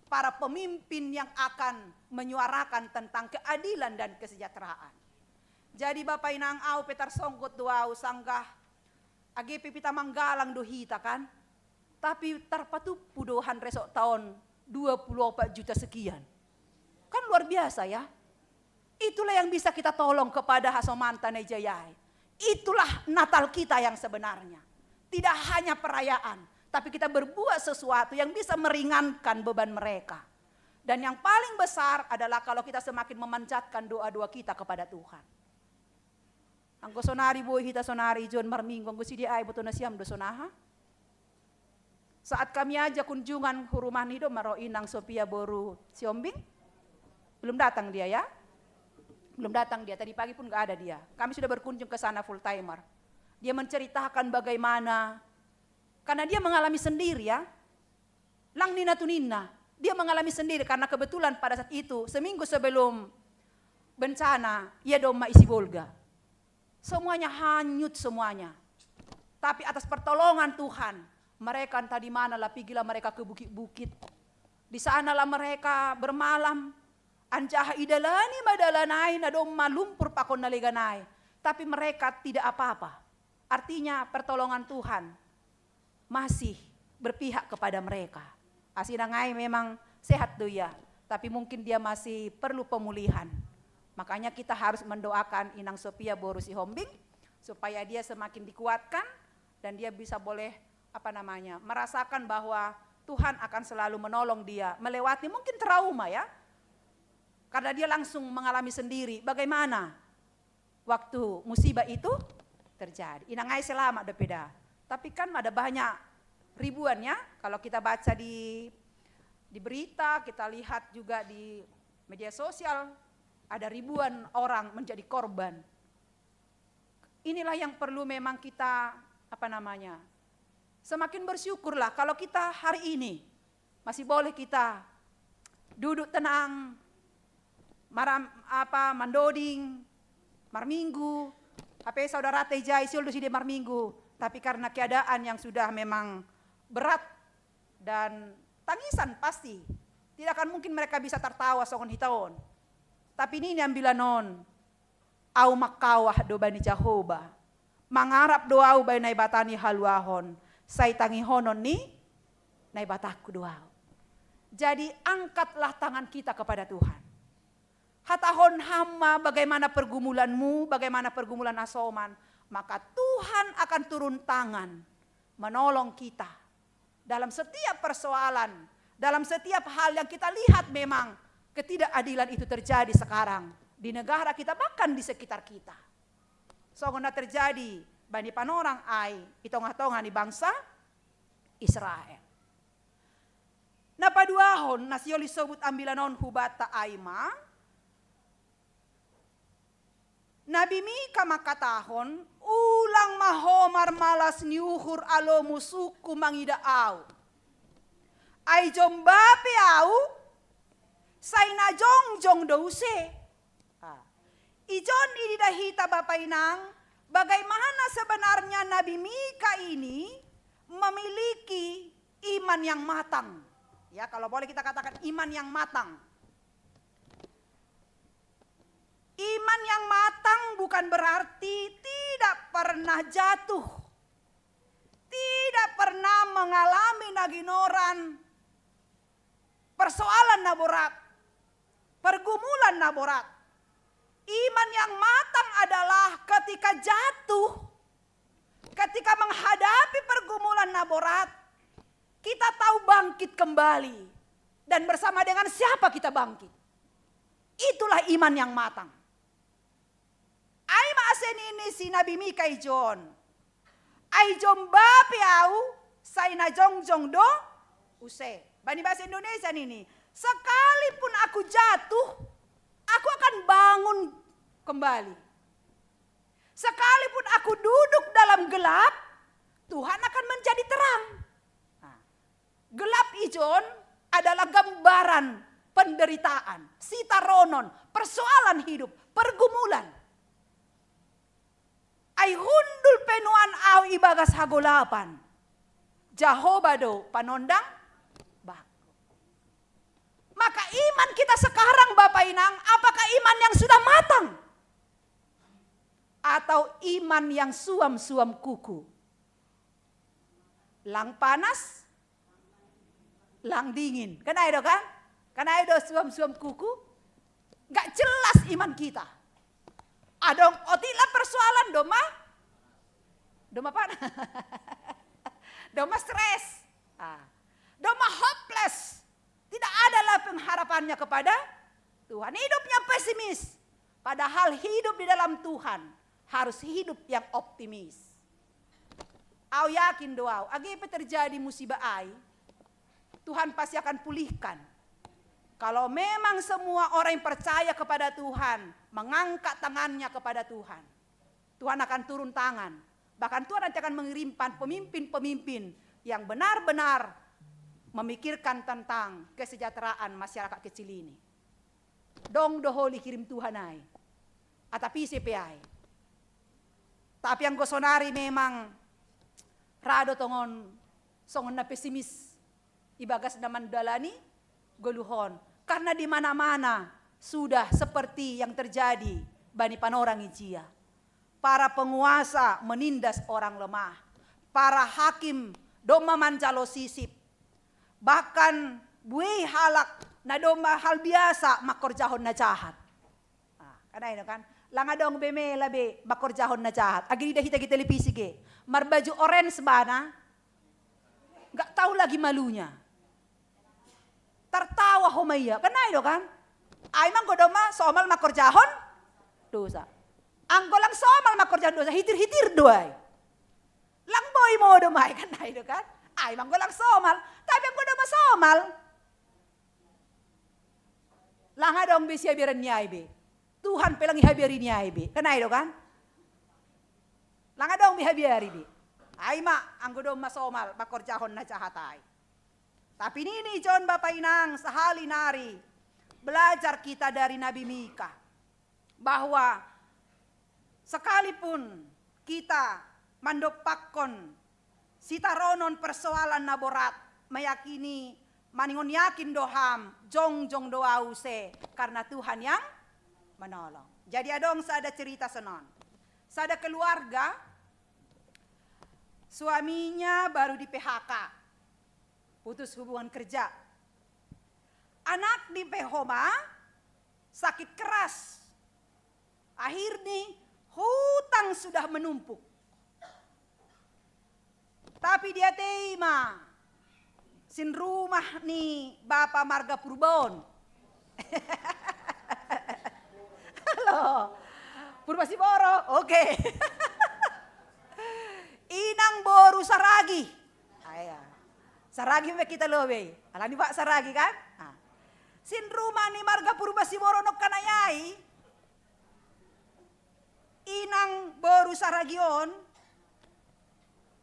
para pemimpin yang akan menyuarakan tentang keadilan dan kesejahteraan. Jadi Bapak Inang au petar songkot doau sanggah AGP pita manggalang dohita kan. Tapi terpatu pudohan resok tahun 24 juta sekian. Kan luar biasa ya. Itulah yang bisa kita tolong kepada Hasomanta Nejayai. Itulah Natal kita yang sebenarnya. Tidak hanya perayaan, tapi kita berbuat sesuatu yang bisa meringankan beban mereka. Dan yang paling besar adalah kalau kita semakin memanjatkan doa-doa kita kepada Tuhan. Angko sonari boy hita sonari John Marminggo angko sidi ay boto na siam do sonaha. Saat kami aja kunjungan huruman hidup maro Inang Sophia Boru Siombing. Belum datang dia ya. Belum datang dia, tadi pagi pun gak ada dia. Kami sudah berkunjung ke sana full timer. Dia menceritakan bagaimana, karena dia mengalami sendiri ya. Lang nina tunina, dia mengalami sendiri karena kebetulan pada saat itu, seminggu sebelum bencana, ia doma isi Volga. Semuanya hanyut semuanya. Tapi atas pertolongan Tuhan, mereka entah di mana lah, pigilah mereka ke bukit-bukit. Di sanalah mereka bermalam. Ancaha idalani madalanay na doma lumpur pakon naliganay. Tapi mereka tidak apa-apa. Artinya pertolongan Tuhan masih berpihak kepada mereka. Asinangai memang sehat tuh ya. Tapi mungkin dia masih perlu pemulihan. Makanya kita harus mendoakan Inang Sophia Boru Sihombing. Supaya dia semakin dikuatkan. Dan dia bisa boleh merasakan bahwa Tuhan akan selalu menolong dia. Melewati mungkin trauma ya. Karena dia langsung mengalami sendiri bagaimana waktu musibah itu terjadi. Inangai selamat depeda. Tapi kan ada banyak ribuan ya. Kalau kita baca di berita, kita lihat juga di media sosial, ada ribuan orang menjadi korban. Inilah yang perlu memang kita semakin bersyukurlah kalau kita hari ini masih boleh kita duduk tenang, mandoding, marminggu, HP saudara Tejai siul di marminggu. Tapi karena keadaan yang sudah memang berat dan tangisan pasti. Tidak akan mungkin mereka bisa tertawa songon hitaon. Tapi ini yang bilanon, au makawah do bani Jahoba. Mangarap doa ubay nai batani haluahon. Say tangi honon ni nai bataku doa. Jadi angkatlah tangan kita kepada Tuhan. Hatahon hama bagaimana pergumulanmu, bagaimana pergumulan Asoman, maka Tuhan akan turun tangan menolong kita. Dalam setiap persoalan, dalam setiap hal yang kita lihat memang ketidakadilan itu terjadi sekarang di negara kita bahkan di sekitar kita. Sogona terjadi bani panorang ai itong-itongan di bangsa Israel. Napaduahon nasioli sobut ambilanon hubata aima. Nabi Mika makatahon, ulang mahomar malas niuhur alo musuku mangida au. Ay jombape au, say na jongjong douse. Ijon ini dahita Bapak Inang, bagaimana sebenarnya Nabi Mika ini memiliki iman yang matang. Ya, kalau boleh kita katakan iman yang matang. Iman yang matang bukan berarti tidak pernah jatuh. Tidak pernah mengalami naginoran persoalan na berat, pergumulan na berat. Iman yang matang adalah ketika jatuh, ketika menghadapi pergumulan na berat, kita tahu bangkit kembali. Dan bersama dengan siapa kita bangkit. Itulah iman yang matang. Ai maasen ini si Nabi Mika ijon. Ai jomba piau sai na jongjong do use. Bani bahasa Indonesia ini. Sekalipun aku jatuh, aku akan bangun kembali. Sekalipun aku duduk dalam gelap, Tuhan akan menjadi terang. Nah, gelap ijon adalah gambaran penderitaan, sitaronon, persoalan hidup, pergumulan. Ai hundul penuan au ibagas hagolapan. Jehovah do panondang baku. Maka iman kita sekarang Bapak Inang, apakah iman yang sudah matang? Atau iman yang suam-suam kuku? Lang panas, lang dingin. Kan itu kan? Karena itu suam-suam kuku, gak jelas iman kita. Adong otilah persoalan doma apa? Doma stres, doma hopeless. Tidak adalah pengharapannya kepada Tuhan. Hidupnya pesimis. Padahal hidup di dalam Tuhan harus hidup yang optimis. Au yakin doa, agipe terjadi musibah ai, Tuhan pasti akan pulihkan. Kalau memang semua orang yang percaya kepada Tuhan, mengangkat tangannya kepada Tuhan, Tuhan akan turun tangan. Bahkan Tuhan nanti akan mengirimkan pemimpin-pemimpin yang benar-benar memikirkan tentang kesejahteraan masyarakat kecil ini. Dong doholi kirim Tuhan ai, atapi CPI. Tapi yang gosonari memang rado tongon songon na pesimis ibagas naman dalani goluhon. Karena di mana-mana sudah seperti yang terjadi bani panorang ijia. Para penguasa menindas orang lemah. Para hakim doma mancalo sisip. Bahkan buih halak na doma hal biasa makorjahon na jahat. Karena itu kan. Langadong bemela be makorjahon na jahat. Agi hita kita televisi ge. Marbaju orange bana. Gak tahu lagi malunya. Tertawa homaya, karena itu kan? Aimang godoma somal makorjahon dosa. Anggolang somal makorjahon dosa, hitir-hitir doai. Lang boy mo domai, karena itu kan? Aimang golang somal, tapi ang godoma somal. Lang adong bisa biaran nyai be. Tuhan pelang ihabiari nyai be, karena itu kan? Lang adong bihabiari be. Aima ang godoma somal makorjahon na jahatai. Tapi ini John Bapak Inang sehali nari belajar kita dari Nabi Mika. Bahwa sekalipun kita mandopakon sitaronon persoalan naborat meyakini maningon yakin doham jong doa use karena Tuhan yang menolong. Jadi adong sada cerita senon. Sada keluarga suaminya baru di PHK. Putus hubungan kerja. Anak di Pehoma sakit keras. Akhirnya hutang sudah menumpuk. Tapi dia terima. Sin rumah nih Bapak Marga Purbon. Halo. Purbasiboro. Oke. Inang boru saragi. Ayah. Saragi kita lobe. Alani Pak saragi kan? Sin rumah ni Marga Purbasiboro nok kanayai. Inang boru saragion.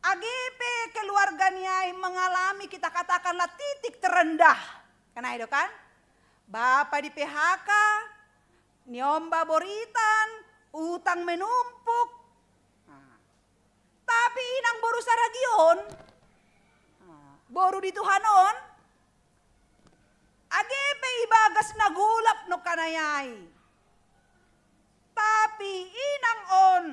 Agipe keluarga niai mengalami kita katakanlah titik terendah. Karena itu kan? Bapak di PHK, niomba boritan, utang menumpuk. Tapi inang boru saragion, boru di Tuhanon, agepe ibagas nagulap no kanayay. Tapi inang on,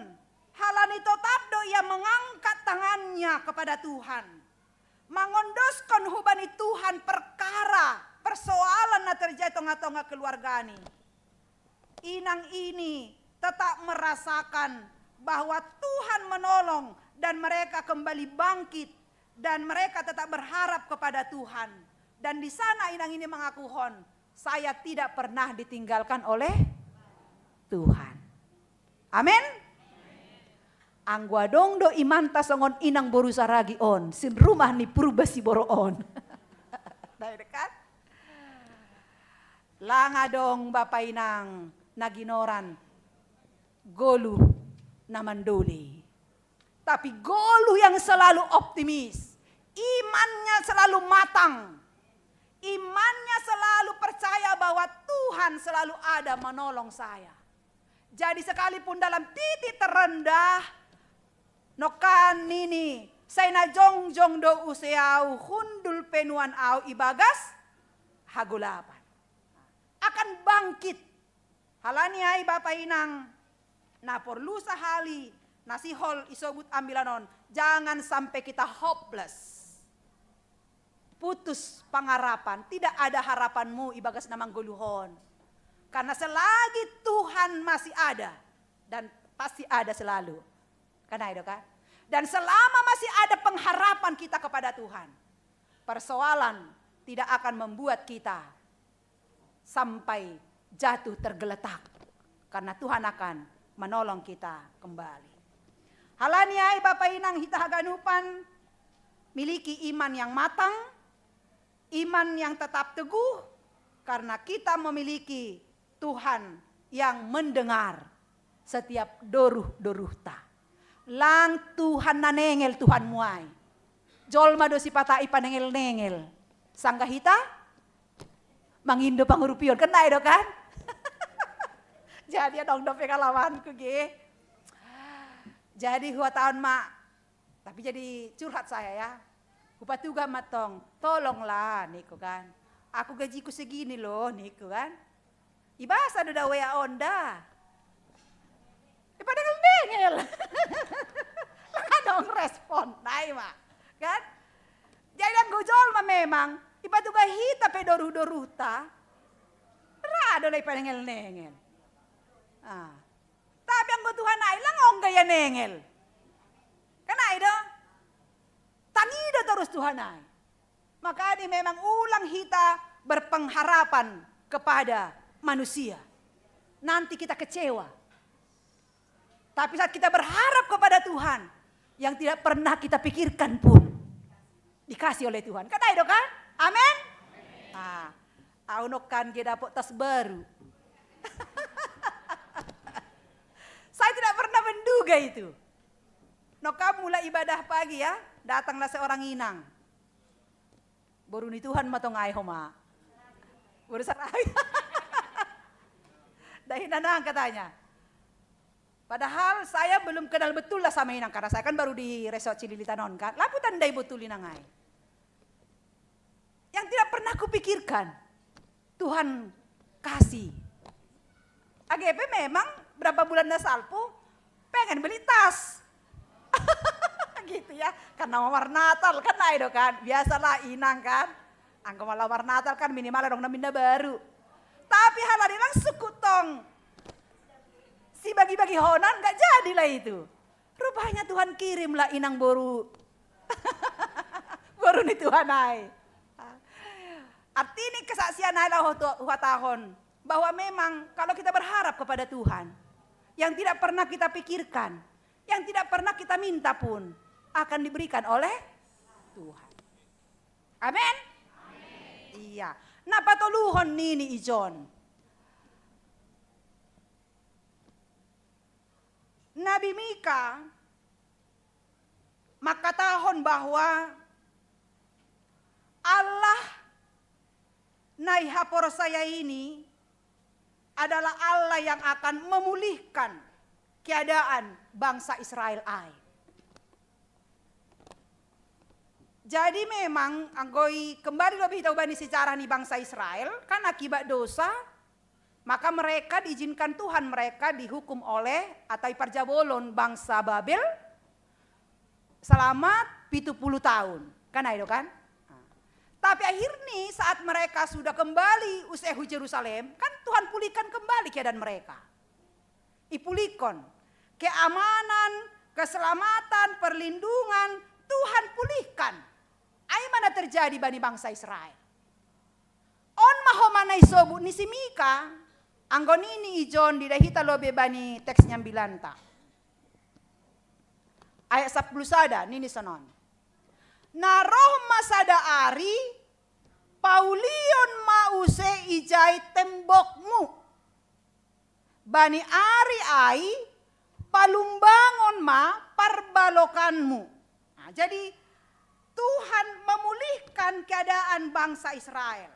halani totapdo ia mengangkat tangannya kepada Tuhan. Mangondoskan hubani Tuhan perkara, persoalan na terjadi tonga-tonga keluargani. Inang ini tetap merasakan bahwa Tuhan menolong dan mereka kembali bangkit dan mereka tetap berharap kepada Tuhan. Dan di sana inang ini mengakuhon, saya tidak pernah ditinggalkan oleh Tuhan. Amin. Anggwa dong do imanta songon inang boru saragi on, sin rumah ni purba si boro on. Nah, dekat. Langa dong Bapak Inang naginoran golu na mandoli. Tapi golu yang selalu optimis, imannya selalu matang, imannya selalu percaya bahwa Tuhan selalu ada menolong saya. Jadi sekalipun dalam titik terendah, nokan nini, saya na jongjong do useau hundul penuan au ibagas hagulapan. Akan bangkit. Halani ay Bapak Inang, na porlu sahali, nasihol isobut ambilanon, jangan sampai kita hopeless. Putus pengharapan, tidak ada harapanmu ibagas namang guluhon. Karena selagi Tuhan masih ada, dan pasti ada selalu. Karena itu kan? Dan selama masih ada pengharapan kita kepada Tuhan, persoalan tidak akan membuat kita sampai jatuh tergeletak. Karena Tuhan akan menolong kita kembali. Halaniai Bapak Inang hitahaganupan, miliki iman yang matang, iman yang tetap teguh, karena kita memiliki Tuhan yang mendengar setiap doruh-doruh ta. Lang Tuhan nanengel Tuhan muai. Jolma do si patai panengel-nengel. Sangga hita mangindo pangurupion. Kena itu kan? Jadi dong dope kalawanku ge. Jadi hua tahun mak. Tapi jadi curhat saya ya. Kupatuga matong, tolonglah niku kan. Aku gajiku segini loh niku kan. Ibasa do da wea onda. Padahal dengel. Dong respon, naik mak, kan? Jadi yang gojol mah memang, iba tuh hita pe doruh ta, rado lay panengel. Tapi yang Tuhan naik langong gaya nengel, kan itu, tangido terus Tuhan naik. Maka ini memang ulang hita berpengharapan kepada manusia. Nanti kita kecewa. Tapi saat kita berharap kepada Tuhan, yang tidak pernah kita pikirkan pun dikasih oleh Tuhan. Kan itu kan? Amin. Aunokan kita dapat tas baru. Saya tidak pernah menduga itu. Nokam mulai ibadah pagi ya, datanglah seorang inang. Boruni Tuhan matong ay homa. Urusan ay. Dahin nanang katanya. Padahal saya belum kenal betul lah sama inang, karena saya kan baru di resort Cililitanon kan. Laputan day betul inangai. Yang tidak pernah kupikirkan, Tuhan kasih. AGP memang berapa bulan nasalpu, pengen beli tas. Gitu ya, karena mawar Natal kan nah itu kan. Biasalah inang kan, angka mawar Natal kan minimal dong naminda baru. Tapi halal inang sukutong. Si bagi-bagi honon gak jadilah itu. Rupanya Tuhan kirimlah inang boru. Boru ni Tuhan ay. Artinya kesaksian ay lah tahun. Bahwa memang kalau kita berharap kepada Tuhan. Yang tidak pernah kita pikirkan. Yang tidak pernah kita minta pun. Akan diberikan oleh Tuhan. Amin? Iya. Nah patoluhon nini ijon. Nabi Mika makatahon bahwa Allah naihapor saya ini adalah Allah yang akan memulihkan keadaan bangsa Israel ai. Jadi memang anggoi kembali lebih tahu bani sejarah nih bangsa Israel kan akibat dosa maka mereka diizinkan Tuhan mereka dihukum oleh atau parjabolon bangsa Babel selama 70 tahun. Kan itu kan? Tapi akhirnya saat mereka sudah kembali usehu Yerusalem kan Tuhan pulihkan kembali keadaan mereka. Ipulihkan keamanan, keselamatan, perlindungan Tuhan pulihkan. Ay mana terjadi bani bangsa Israel. On mahomanay sobu ni si Mika, anggon ini ijon di dahita lobe bani teksnya bilanta. Ayat 10 sada nini sonon. Na roh masada ari, Paulion mause ijai tembokmu. Bani ari ai, palumbangon ma parbalokanmu. Nah, jadi Tuhan memulihkan keadaan bangsa Israel.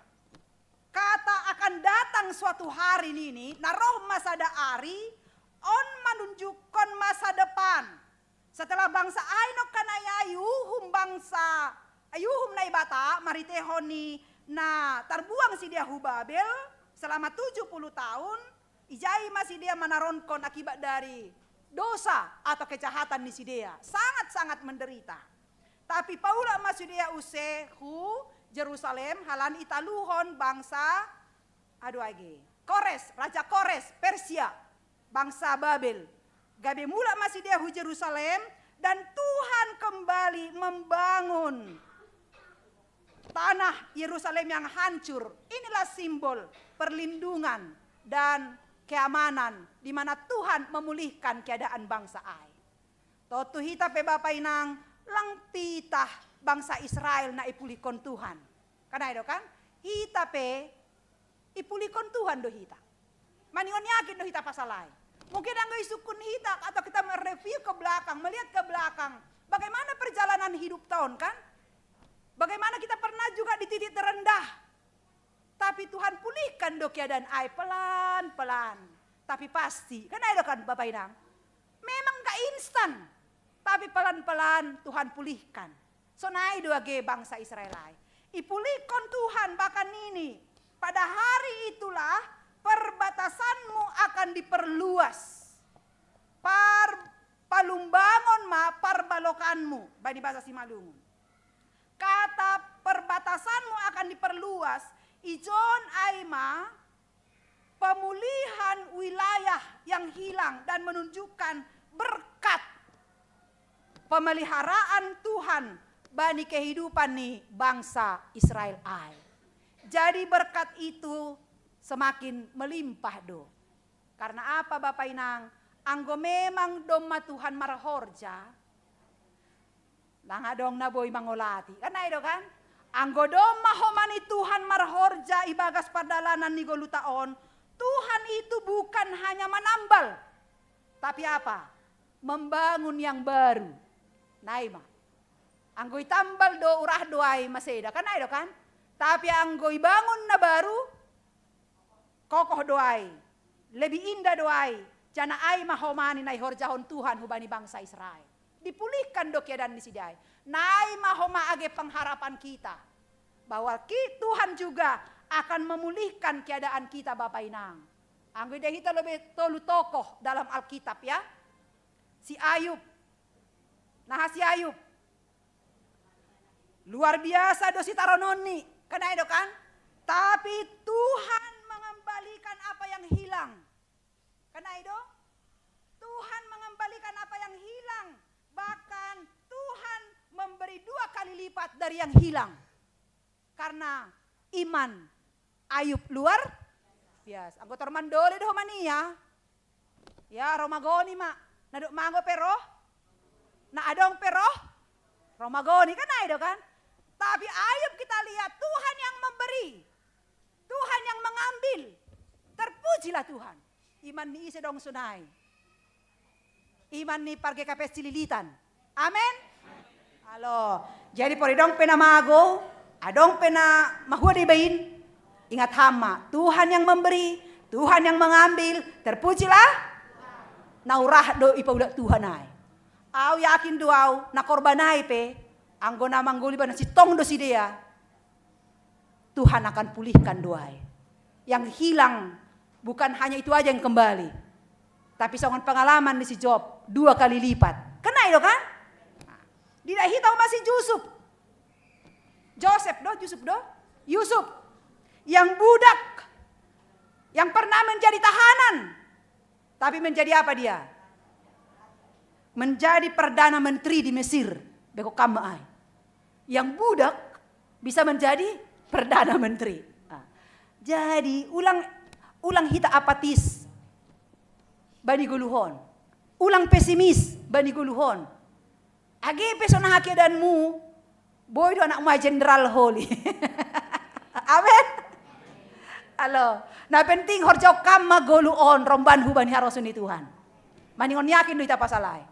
Kata akan datang suatu hari ini, na roh masada ari, on menunjukkan masa depan. Setelah bangsa Ainok kanaya ayuhum bangsa, ayuhum na ibata, maritehoni na terbuang si dia hu Babel selama 70 tahun, ijai masih dia menaronkon akibat dari dosa atau kejahatan di si dia. Sangat-sangat menderita. Tapi Paula masih dia usehu Jerusalem halan italuhon bangsa Kores, Raja Kores, Persia, bangsa Babel. Gabe mula masih dia hu Jerusalem dan Tuhan kembali membangun tanah Yerusalem yang hancur. Inilah simbol perlindungan dan keamanan di mana Tuhan memulihkan keadaan bangsa ai. Totu hita pe Bapak Inang lang titah bangsa Israel na ipulihkan Tuhan. Karena itu kan, hita pe ipulihkan Tuhan do hita. Maningon yakin do hita pasalai. Mungkin anggo isukun hita atau kita mereview ke belakang, melihat ke belakang. Bagaimana perjalanan hidup tahun kan? Bagaimana kita pernah juga di titik terendah. Tapi Tuhan pulihkan do keadaan ai pelan-pelan. Tapi pasti, karena itu kan Bapak Inang. Memang gak instan. Tapi pelan-pelan Tuhan pulihkan. So naik dua bangsa Israel. Ipulihkan Tuhan bahkan ini. Pada hari itulah perbatasanmu akan diperluas. Palumbangon ma parbalokanmu. Bani bahasa Simalungun. Kata perbatasanmu akan diperluas. Ijon aima pemulihan wilayah yang hilang dan menunjukkan berkat pemeliharaan Tuhan bani kehidupan nih bangsa Israel ai. Jadi berkat itu semakin melimpah do. Karena apa Bapak Inang? Anggo memang doma Tuhan marhorja. Lang adong na boy mangolati. Karena itu kan? Anggo doma homani Tuhan marhorja ibagas pardalanan ni golutaon. Tuhan itu bukan hanya menambal. Tapi apa? Membangun yang baru. Naima. Anggoy tambal do urah doai maseda kan aido kan? Tapi anggoy bangun na baru kokoh doai. Lebih indah doai. Jana ai mahomani nai horjahon Tuhan hubani bangsa Israel. Dipulihkan do keadaan di sidai. Nai mahoma age pengharapan kita. Bahwa Tuhan juga akan memulihkan keadaan kita Bapak Inang. Anggoy deh kita lebih tolu tokoh dalam Alkitab ya. Si Ayub. Nah si Ayub. Luar biasa dosi tarononi. Karena itu kan. Tapi Tuhan mengembalikan apa yang hilang. Karena itu. Tuhan mengembalikan apa yang hilang. Bahkan Tuhan memberi 2 kali lipat dari yang hilang. Karena iman Ayub luar biasa. Anggota mandole doh mania. Ya romagoni mak. Naduk mango peroh. Na adong peroh. Romagoni kan ada kan. Tapi Ayub kita lihat Tuhan yang memberi. Tuhan yang mengambil. Terpujilah Tuhan. Iman ni isi dong sunai. Iman ni parge kapes cililitan. Amin. Halo. Jadi poridong pena mago. Adong pena mahua di bain. Ingat hama. Tuhan yang memberi. Tuhan yang mengambil. Terpujilah. naurah do ipaudak Tuhan ai. Au yakin do au na korbanai pe anggo na manggoli bana si tong do si dia. Tuhan akan pulihkan doai. Yang hilang bukan hanya itu aja yang kembali. Tapi songon pengalaman di si Job 2 kali lipat. Kena itu kan? Tidak hitau masih Yusuf yang budak, yang pernah menjadi tahanan, tapi menjadi apa dia? Menjadi perdana menteri di Mesir. Beko kamai. Yang budak bisa menjadi perdana menteri. Jadi ulang hita apatis bani guluhon, ulang pesimis bani guluhon. Age pesona hakedanmu, boy do anak ma jenderal holy. Amen. Halo. Nah penting horjau kamma goluon romban hubani harosun di Tuhan. Maningon yakin do ita pasalai.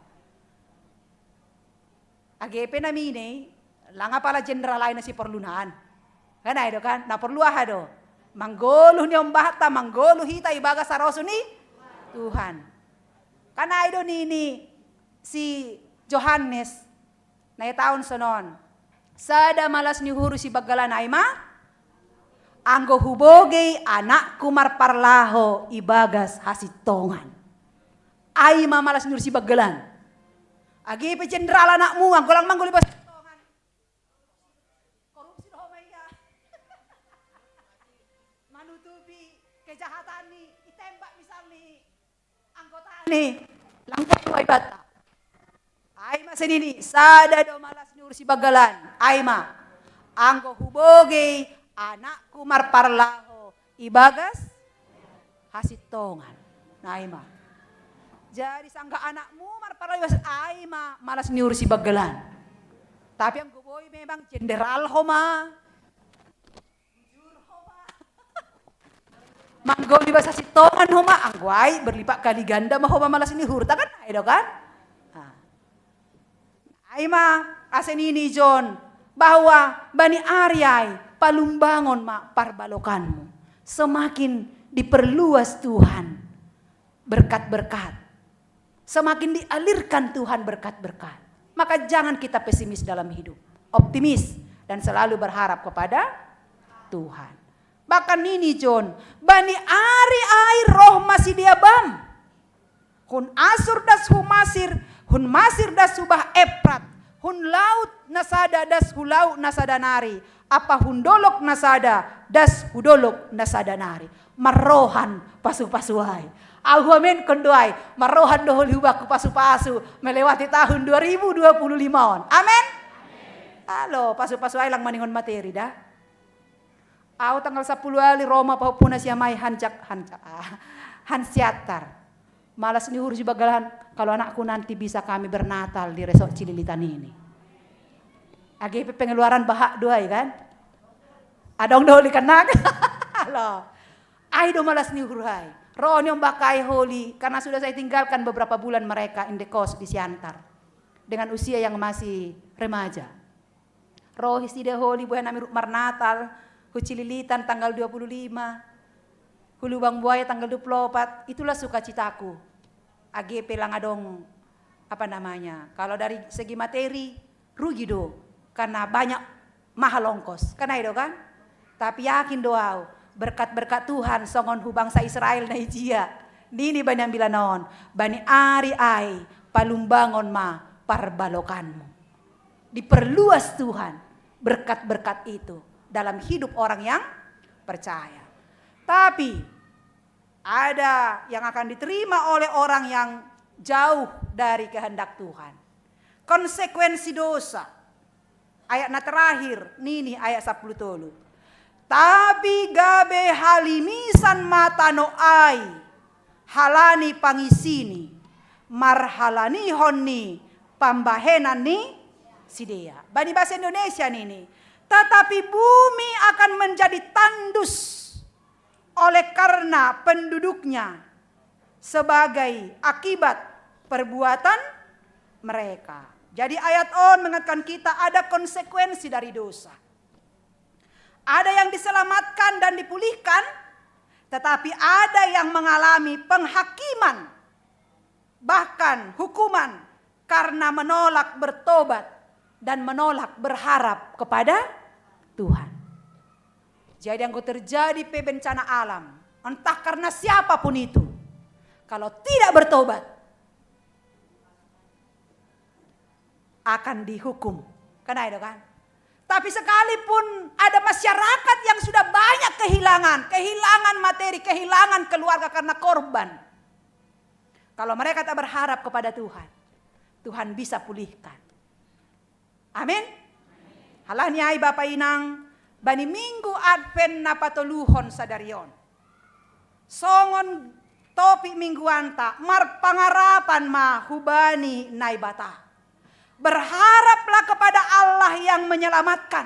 Age pe namine langa pala jenderal lain si perlunan. Kan ada kan? Na perlu do. Manggoluh ni ombahta, manggoluh hita ibaga sarosun ni Tuhan. Kan ada ni si Johannes na tahun sonon. Sada malas ni huru si bagalan aima. Anggo hubogey anak kumar parlaho ibagas hasitongan. Aima malas ni huru si bagalan. Agi pe jenderal anakmu anggo lang manggoli pas kejahatan nih, ditembak misal nih anggota nih, langkah tuai bata. Aima senini, sada do malas nyur si bagalan. Aima, anggo huboge anakku marparlaho ibagas hasitongan. Nah Aima, jadi sangga anakmu marparlaho ibagas Aima malas nyur si bagalan. Tapi yang boy memang jenderal homa. Manggol di bahasa sitongan homa angguai berlipat kali ganda mah homa malas ini hurta kan ayo kan. Aima asen ini John bahwa bani Aryai palumbangon mak parbalokanmu semakin diperluas Tuhan berkat-berkat, semakin dialirkan Tuhan berkat-berkat. Maka jangan kita pesimis dalam hidup, optimis dan selalu berharap kepada Tuhan. Bahkan ini John, bani ari air roh masih dia bam. Hun asur das humasir, hun masir das subah eprat, hun laut nasada das hulau nasada nari, apa hundolok nasada das hudolok nasada nari. Marohan pasu-pasuai. Ahuamen kondoai, marohan dohol hubak pasu-pasu melewati tahun 2025 on. Amin. Halo, pasu-pasuai lang maningon materi dah. Aku tanggal 10 ali Roma pahupuna siya may hansiatar. Malas ni hurus bagalan kalau anakku nanti bisa kami bernatal di resort Cililitan ini. AGP pengeluaran bahak doai kan? Adong doli kenak. Halo. Ay do malas ni huruhay. Roon yung bakay holy karena sudah saya tinggalkan beberapa bulan mereka in the coast di Siantar dengan usia yang masih remaja. Roh istide holy buah nami marnatal. Cililitan tanggal 25, Hulubang Buaya tanggal 24, itulah sukacitaku. AGP lang adong apa namanya? Kalau dari segi materi rugi do karena banyak mahal ongkos. Karena itu kan? Tapi yakin doa berkat-berkat Tuhan songon hu bangsa Israel na ijia. Nini banyak bilang naon, bani ari ai palumbangon ma parbalokanmu. Diperluas Tuhan berkat-berkat itu dalam hidup orang yang percaya. Tapi ada yang akan diterima oleh orang yang jauh dari kehendak Tuhan. Konsekuensi dosa. Ayat terakhir, nini ayat 10 tolu. Tapi gabe halimisan matano ai halani pangisini marhalani honni pambahenan ni sidea. Bani bahasa Indonesia nini. Tetapi bumi akan menjadi tandus oleh karena penduduknya sebagai akibat perbuatan mereka. Jadi ayat on mengatakan kita ada konsekuensi dari dosa. Ada yang diselamatkan dan dipulihkan, tetapi ada yang mengalami penghakiman bahkan hukuman karena menolak bertobat dan menolak berharap kepada Tuhan. Jadi yang terjadi bencana alam, entah karena siapapun itu, kalau tidak bertobat akan dihukum. Karena itu kan. Tapi sekalipun ada masyarakat yang sudah banyak kehilangan materi, kehilangan keluarga karena korban. Kalau mereka tak berharap kepada Tuhan, Tuhan bisa pulihkan. Amin. Halanya Bapak Inang, bani minggu Advent napatuluhon sadarion. Songon topik mingguan tak marpangarapan ma hubani naibata. Berharaplah kepada Allah yang menyelamatkan.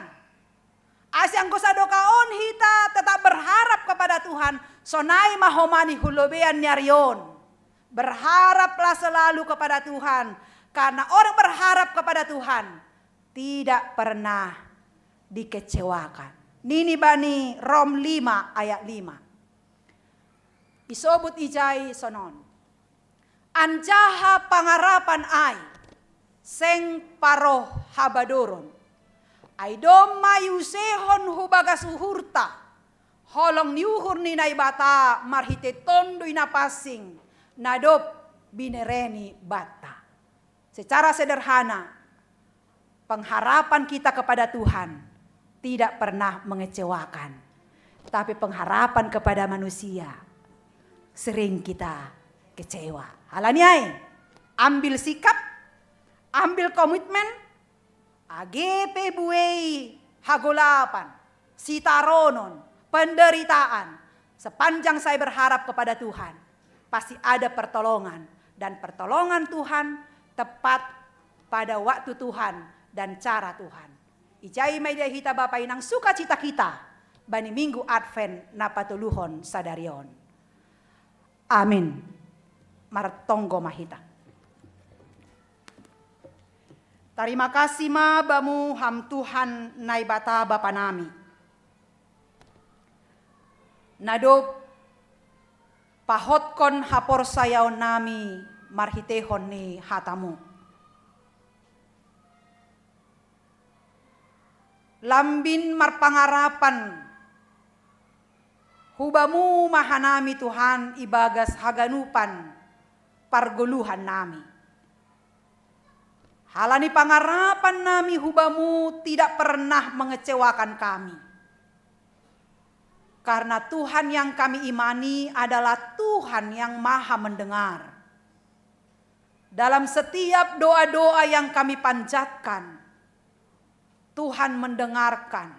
Asyang kusadokaon hita tetap berharap kepada Tuhan. Sonai mahomani hulobean nyarion. Berharaplah selalu kepada Tuhan. Karena orang berharap kepada Tuhan tidak pernah dikecewakan. Nini bani Rom 5 ayat 5. Isobut ijai sonon. Anjaha pangarapan ai. Seng paroh habadoron. Aidom mayusehon hubagas uhurta. Holong niuhur ni naibata marhite tondo inapasing. Nadop binereni bata. Secara sederhana, pengharapan kita kepada Tuhan tidak pernah mengecewakan. Tapi pengharapan kepada manusia sering kita kecewa. Halaniai, ambil sikap, ambil komitmen, AGP buei hagolapan, sitaronon, penderitaan. Sepanjang saya berharap kepada Tuhan, pasti ada pertolongan. Dan pertolongan Tuhan tepat pada waktu Tuhan dan cara Tuhan. Ijai media hita Bapak Inang sukacita kita, bani minggu Advent napatuluhon sadarion. Amin. Martonggo mahita. Terima kasih ma bamu ham Tuhan naibata Bapa nami. Nado pahotkon hapor sayaon nami marhitehon ni hatamu. Lambin marpangarapan hubamu mahanami Tuhan ibagas haganupan parguluhan nami. Halani pangarapan nami hubamu tidak pernah mengecewakan kami. Karena Tuhan yang kami imani adalah Tuhan yang maha mendengar. Dalam setiap doa-doa yang kami panjatkan, Tuhan mendengarkan.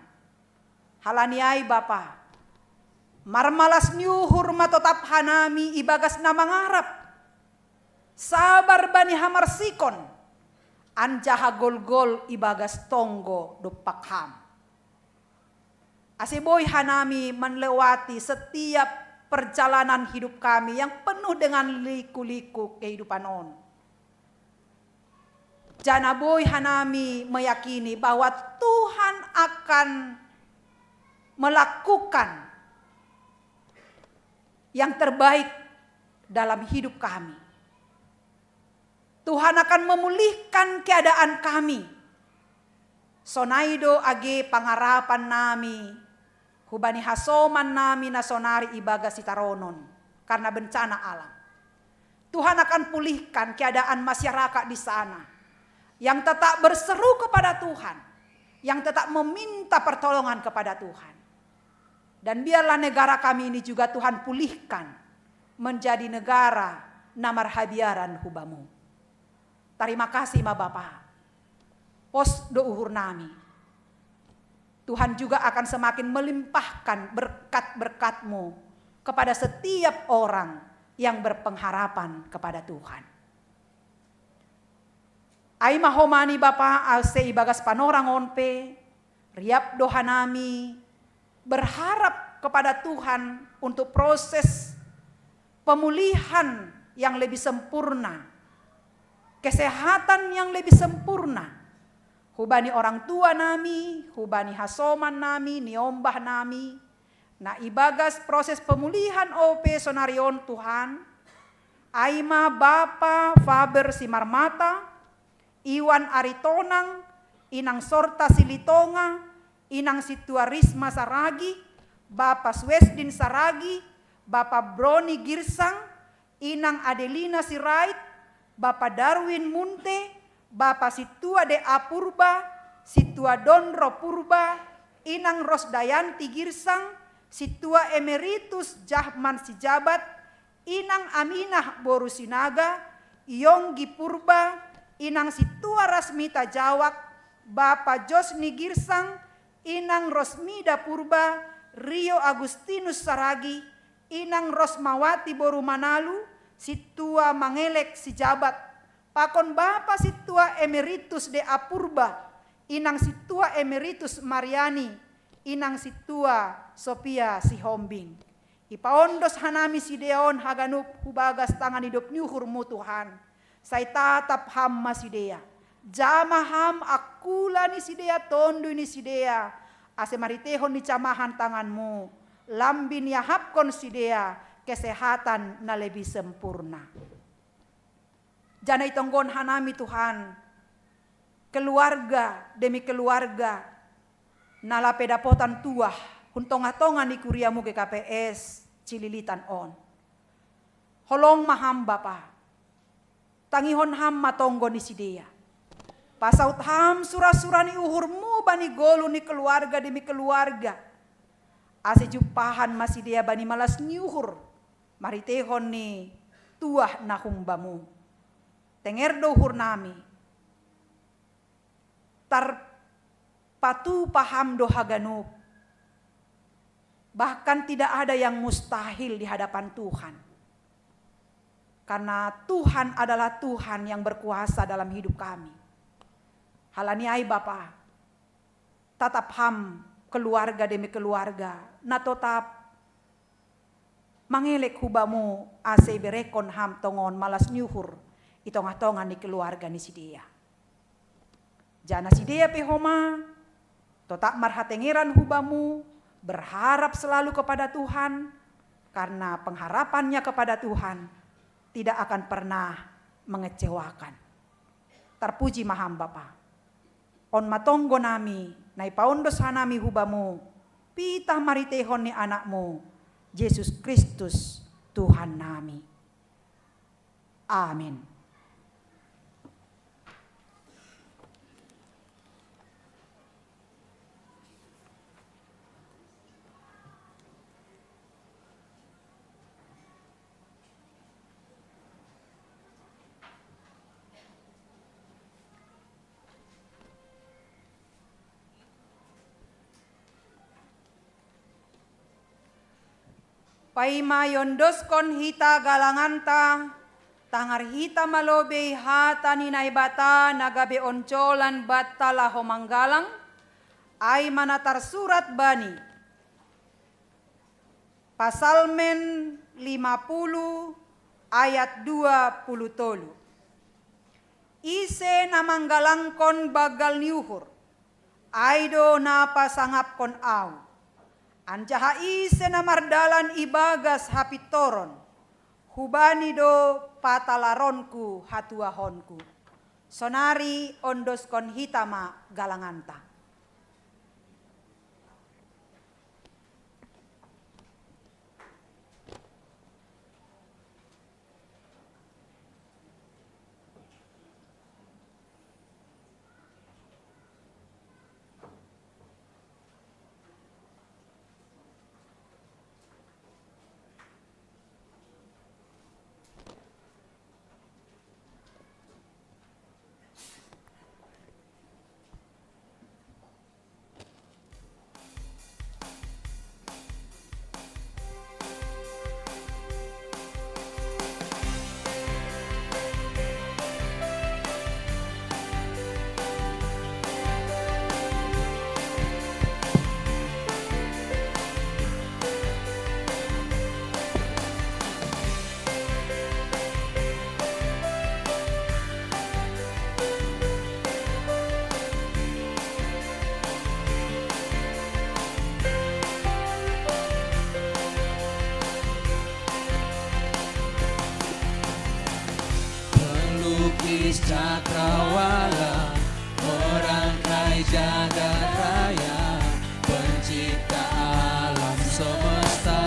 Halaniai Bapa, marmalas nyuhur matotap hanami ibagas nama ngarap. Sabar bani hamarsikon. Anjaha gol-gol ibagas tonggo dupakham. Asiboy hanami melewati setiap perjalanan hidup kami yang penuh dengan liku-liku kehidupan on. Janaboy hanami meyakini bahwa Tuhan akan melakukan yang terbaik dalam hidup kami. Tuhan akan memulihkan keadaan kami. Sonaido age pangarapan nami, hubani hasoman nami nasonari ibaga sitaronon karena bencana alam. Tuhan akan pulihkan keadaan masyarakat di sana yang tetap berseru kepada Tuhan, yang tetap meminta pertolongan kepada Tuhan. Dan biarlah negara kami ini juga Tuhan pulihkan menjadi negara namarhabiaran hubamu. Terima kasih ma Bapa. Pos do uhur nami. Tuhan juga akan semakin melimpahkan berkat-berkat-Mu kepada setiap orang yang berpengharapan kepada Tuhan. Ai mahomani Bapa ase ibagas panorang onpe, riap doha nami, berharap kepada Tuhan untuk proses pemulihan yang lebih sempurna. Kesehatan yang lebih sempurna. Hubani orang tua nami, hubani hasoman nami, niombah nami. Nah ibagas proses pemulihan OP sonarion Tuhan. Aima Bapa Faber Simarmata, Iwan Aritonang, Inang Sorta Silitonga, Inang Situa Risma Saragi, Bapa Swesdin Saragi, Bapa Broni Girsang, Inang Adelina Sirait, Bapa Darwin Munte, Bapa Situa De Apurba, Situa Donro Purba, Inang Rosdayanti Girsang, Situa Emeritus Jahman Sijabat, Inang Aminah Borusinaga, Yonggi Purba, Inang Situa Rasmita Jawak, Bapa Josni Girsang, Inang Rosmida Purba, Rio Agustinus Saragi, Inang Rosmawati Borumanalu, Situa Mangelek Sijabat, Pakon Bapa Situa Emeritus De Apurba, Inang Situa Emeritus Mariani, Inang Situa Sophia Sihombing. Ipaondos hanami sideon haganup hubagas tangan hidup nyuhur mu Tuhan. Saya tatap ham masidea. Jama ham akula ni sidea tondu ni sidea. Ase maritehon ni camahan tanganmu. Lambin yahapkon sidea kesehatan na lebih sempurna. Jana itonggon hanami Tuhan. Keluarga demi keluarga. Nala pedapotan tuah. Huntong-atongan ni kuriamu ke KPS Cililitan on. Holong maham Bapa. Tangihon ham matonggo ni sidea. Pasaut ham surah-surah ni uhurmu bani golu ni keluarga demi keluarga. Ase jupahan masih dia bani malas nyuhur. Maritehon ni tuah nahumbamu. Tenger dohur nami. Tarpatu paham doha ganup. Bahkan tidak ada yang mustahil di hadapan Tuhan. Karena Tuhan adalah Tuhan yang berkuasa dalam hidup kami. Halaniai Bapa, tatap ham keluarga demi keluarga, na tetap mangelek hubamu ase berekon ham tongon malas nyuhur, itong-atongan di keluarga ni sidea. Jana sidea pehoma, tetap marhatengeran hubamu, berharap selalu kepada Tuhan, karena pengharapannya kepada Tuhan tidak akan pernah mengecewakan. Terpuji maham Bapa. On matonggo nami, naipaondos hanami hubamu, pitah maritehon ni anakmu, Yesus Kristus Tuhan nami. Amin. Paimayondos kon hita galanganta, tangar hita malobe hata ni naibata nagabe oncolan batala homanggalang, ay manatar surat bani. Pasalmen 50 ayat 20. Ise namanggalang kon bagal niuhur, aido napa sangap kon au. Anjaha ise na mardalan ibagas hapitoron, hubani do patalaronku hatuahonku. Sonari ondos kon hitama galanganta. pelukis cakrawala, merangkai jagat raya, pencipta alam semesta,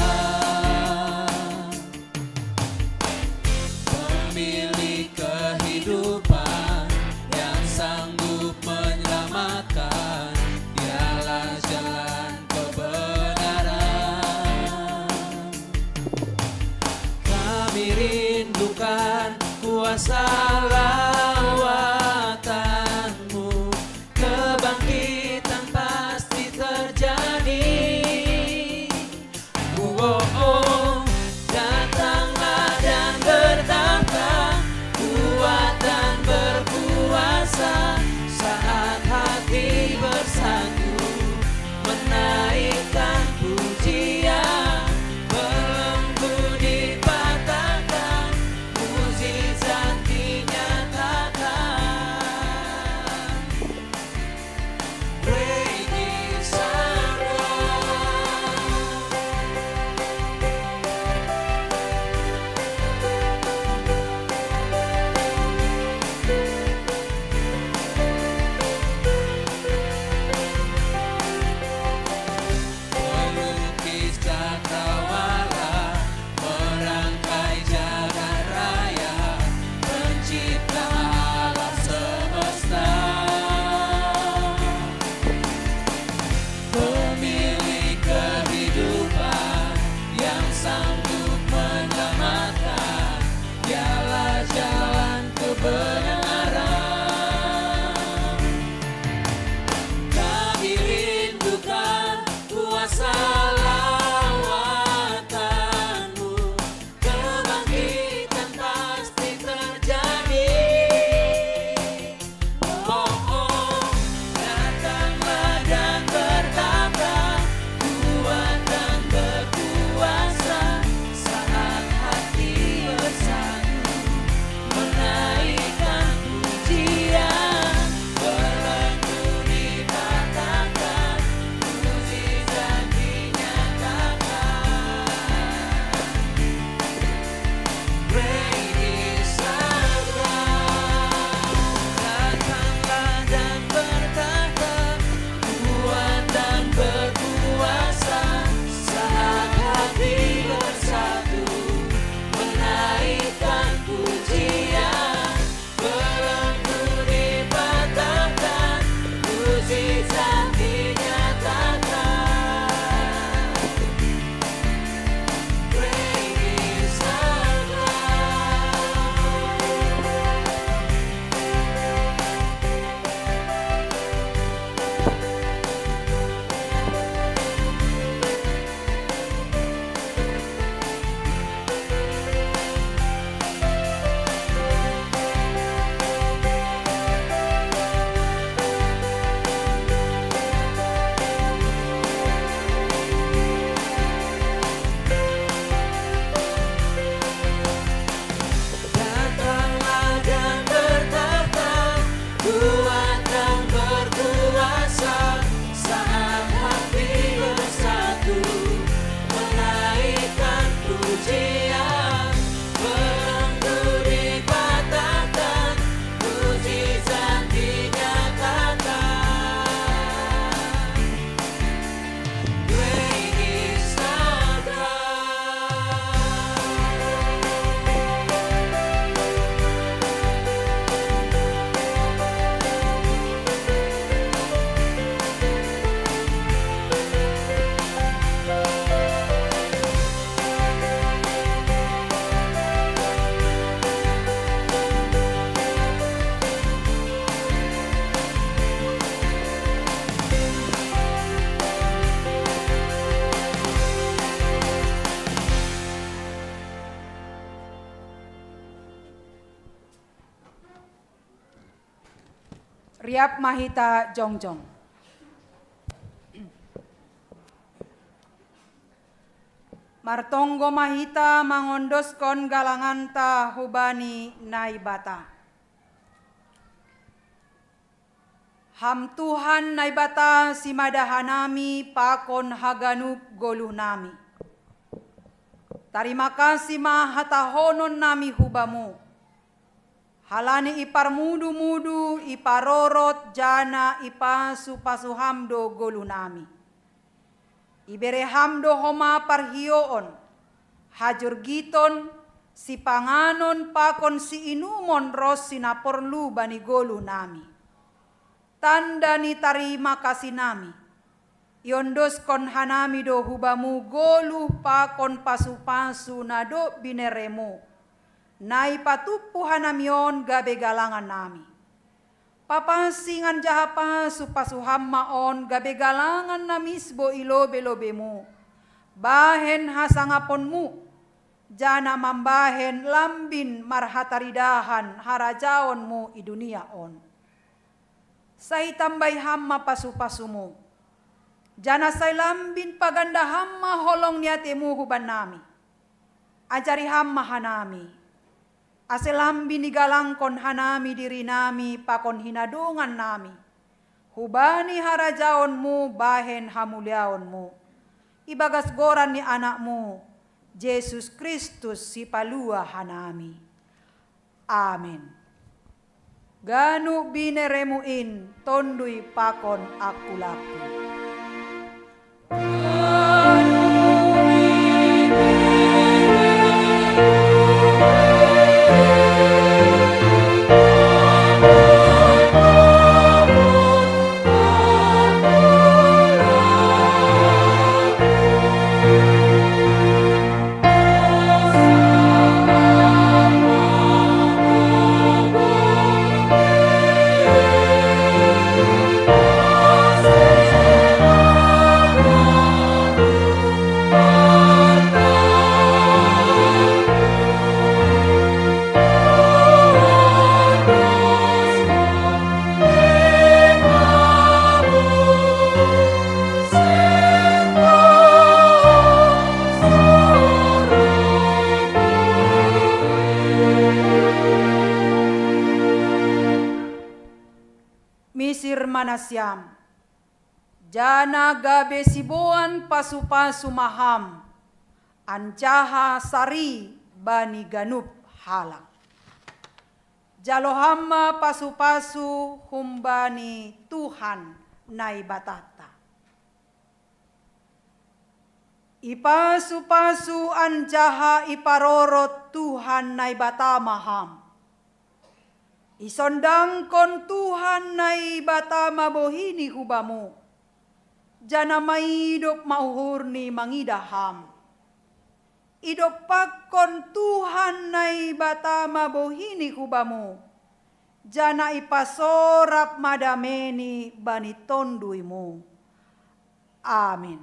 pemilik kehidupan yang sanggup menyelamatkan, dialah jalan kebenaran. Kami rindukan kuasa lawatanmu, kebangkitan pasti terjadi. Datanglah dan bertahta, kuat dan berkuasa, saat hati bersatu menaikkan pujian, belenggu dipatahkan, mukjizat dinyatakan. Great is our God. Pelukis cakrawala, merangkai jagat raya, pencipta alam semesta, pemilik kehidupan yang sanggup menyelamatkan, dialah jalan kebenaran. Kami rindukan kuasa lawatanmu, kebangkitan pasti terjadi. Datanglah dan bertahta, kuat dan berkuasa, saat hati bersatu menaikkan pujian, belenggu dipatahkan, mukjizat dinyatakan. Great is our God. Datanglah dan bertahta, kuat dan berkuasa, saat hati bersatu menaikkan pujian, belenggu dipatahkan, mukjizat dinyatakan. Great is our Datanglah dan bertahta, kuat dan berkuasa, saat hati bersatu menaikkan pujian, belenggu dipatahkan, mukjizat dinyatakan. Great is our God. Riap Mahita Jongjong. Martonggo Mahita mangondoskon galanganta hubani naibata. Ham Tuhan naibata simadahanami pakon haganup goluh nami. Terima kasih mahatahonon nami hubamu. halani ipar mudu-mudu, iparorot, jana, ipasu pasu hamdo golunami. Ibere hamdo homa parhioon, hajur giton, si panganon pakon si inumon ros sinaporlu bani golunami. Tanda ni tarima kasih nami. Yondos kon hanami do hubamu golu pakon pasu-pasu nado bineremu. Nai patupu hanamion gabe galangan nami. Papasingan jaha pasu hamma on gabe galangan namisbo ilobe-lobemu. Bahen hasangaponmu. Jana mambahen lambin marhataridahan harajaonmu i dunia on. Sai tambay hamma pasu-pasumu. Jana say lambin paganda hamma holong niatemu huban nami. Ajari hamma hanami. Ase lambin igalangkon hanami diri nami pakon hinadungan nami. Hubani harajaonmu bahen hamuliaonmu. Ibagas goran ni anakmu. Yesus Kristus si palua hanami. Amin. Ganu bineremuin tondui pakon aku laku. Misir manasyam, jana gabe siboan pasu-pasu maham, ancaha sari bani ganup halak. Jalohamma pasu-pasu humbani Tuhan nai batata. Ipasu-pasu ancaha iparorot Tuhan nai batamaham. Isondangkon Tuhan nai batama bohini hubamu. Jana maidop mauhurni mangidaham. Idop pakon Tuhan nai batama bohini hubamu. Jana ipasorap madameni bani tonduimu. Amin.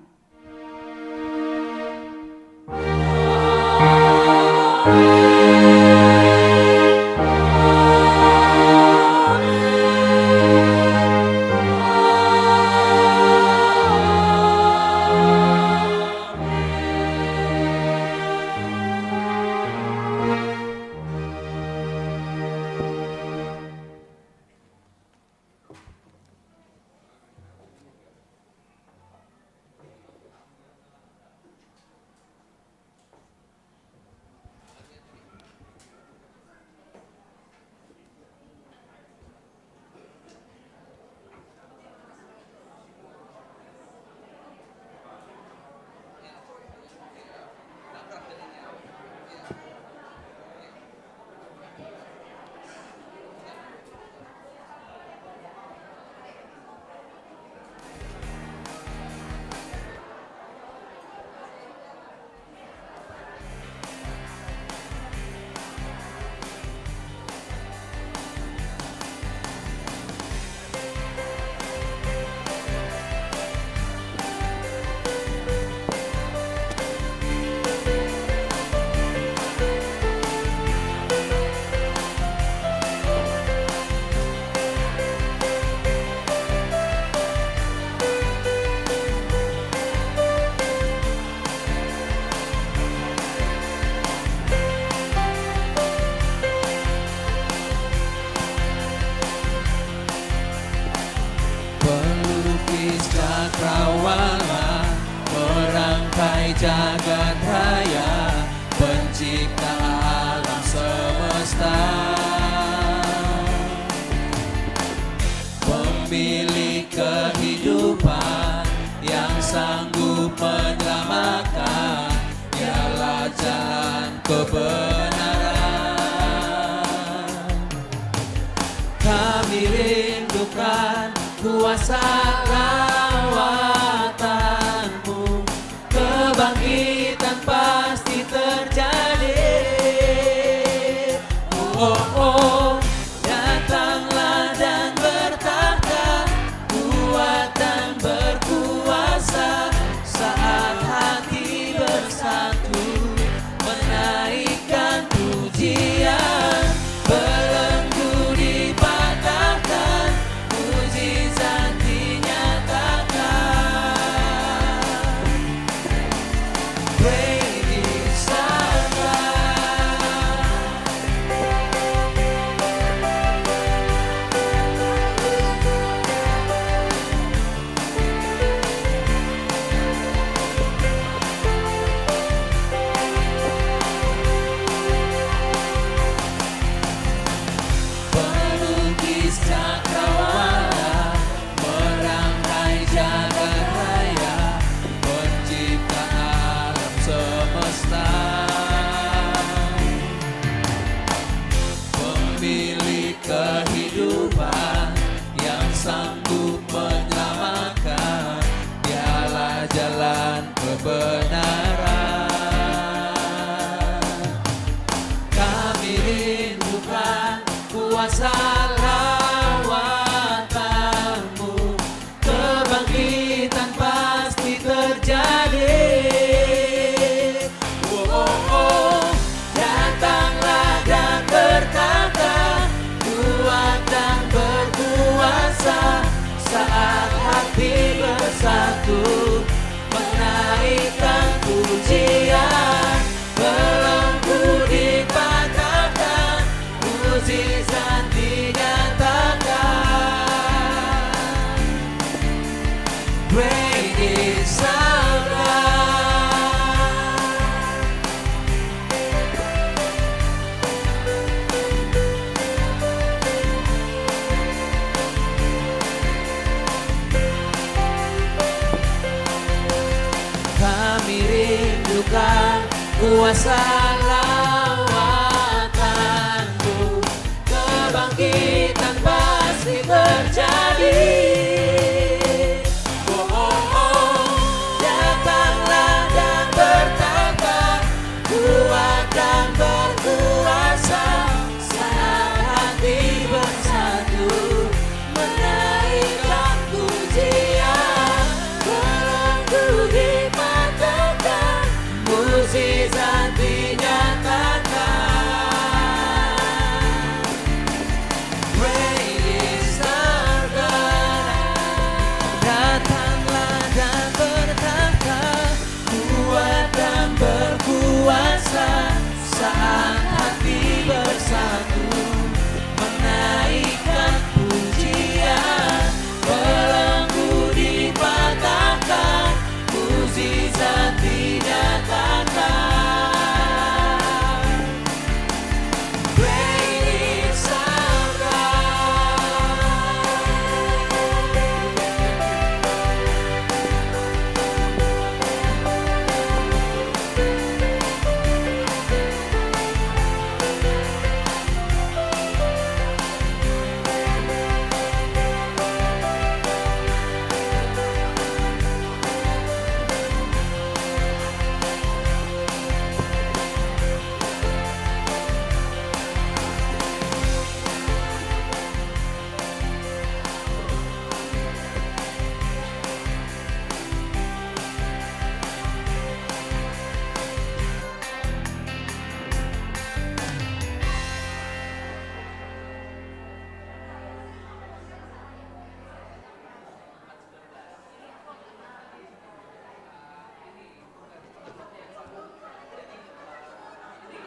kuasa lawatanmu, kebangkitan pasti terjadi. Oh, oh, datanglah dan bertahta, kuat dan berkuasa, saat hati bersatu menaikkan pujian, belenggu dipatahkan, mujizat dinyatakan. Great is our God. Pelukis cakrawala, merangkai jagat raya, pencipta alam semesta, pemilik kehidupan yang sanggup menyelamatkan, dialah jalan kebenaran. Kami rindukan kuasa lawatanmu, kebangkitan pasti terjadi. Oh, oh, oh, datanglah dan bertahta, kuat dan berkuasa, saat hati bersatu menaikkan pujian, belenggu dipatahkan, mujizat dinyatakan. Great is our God. Kami rindukan kuasa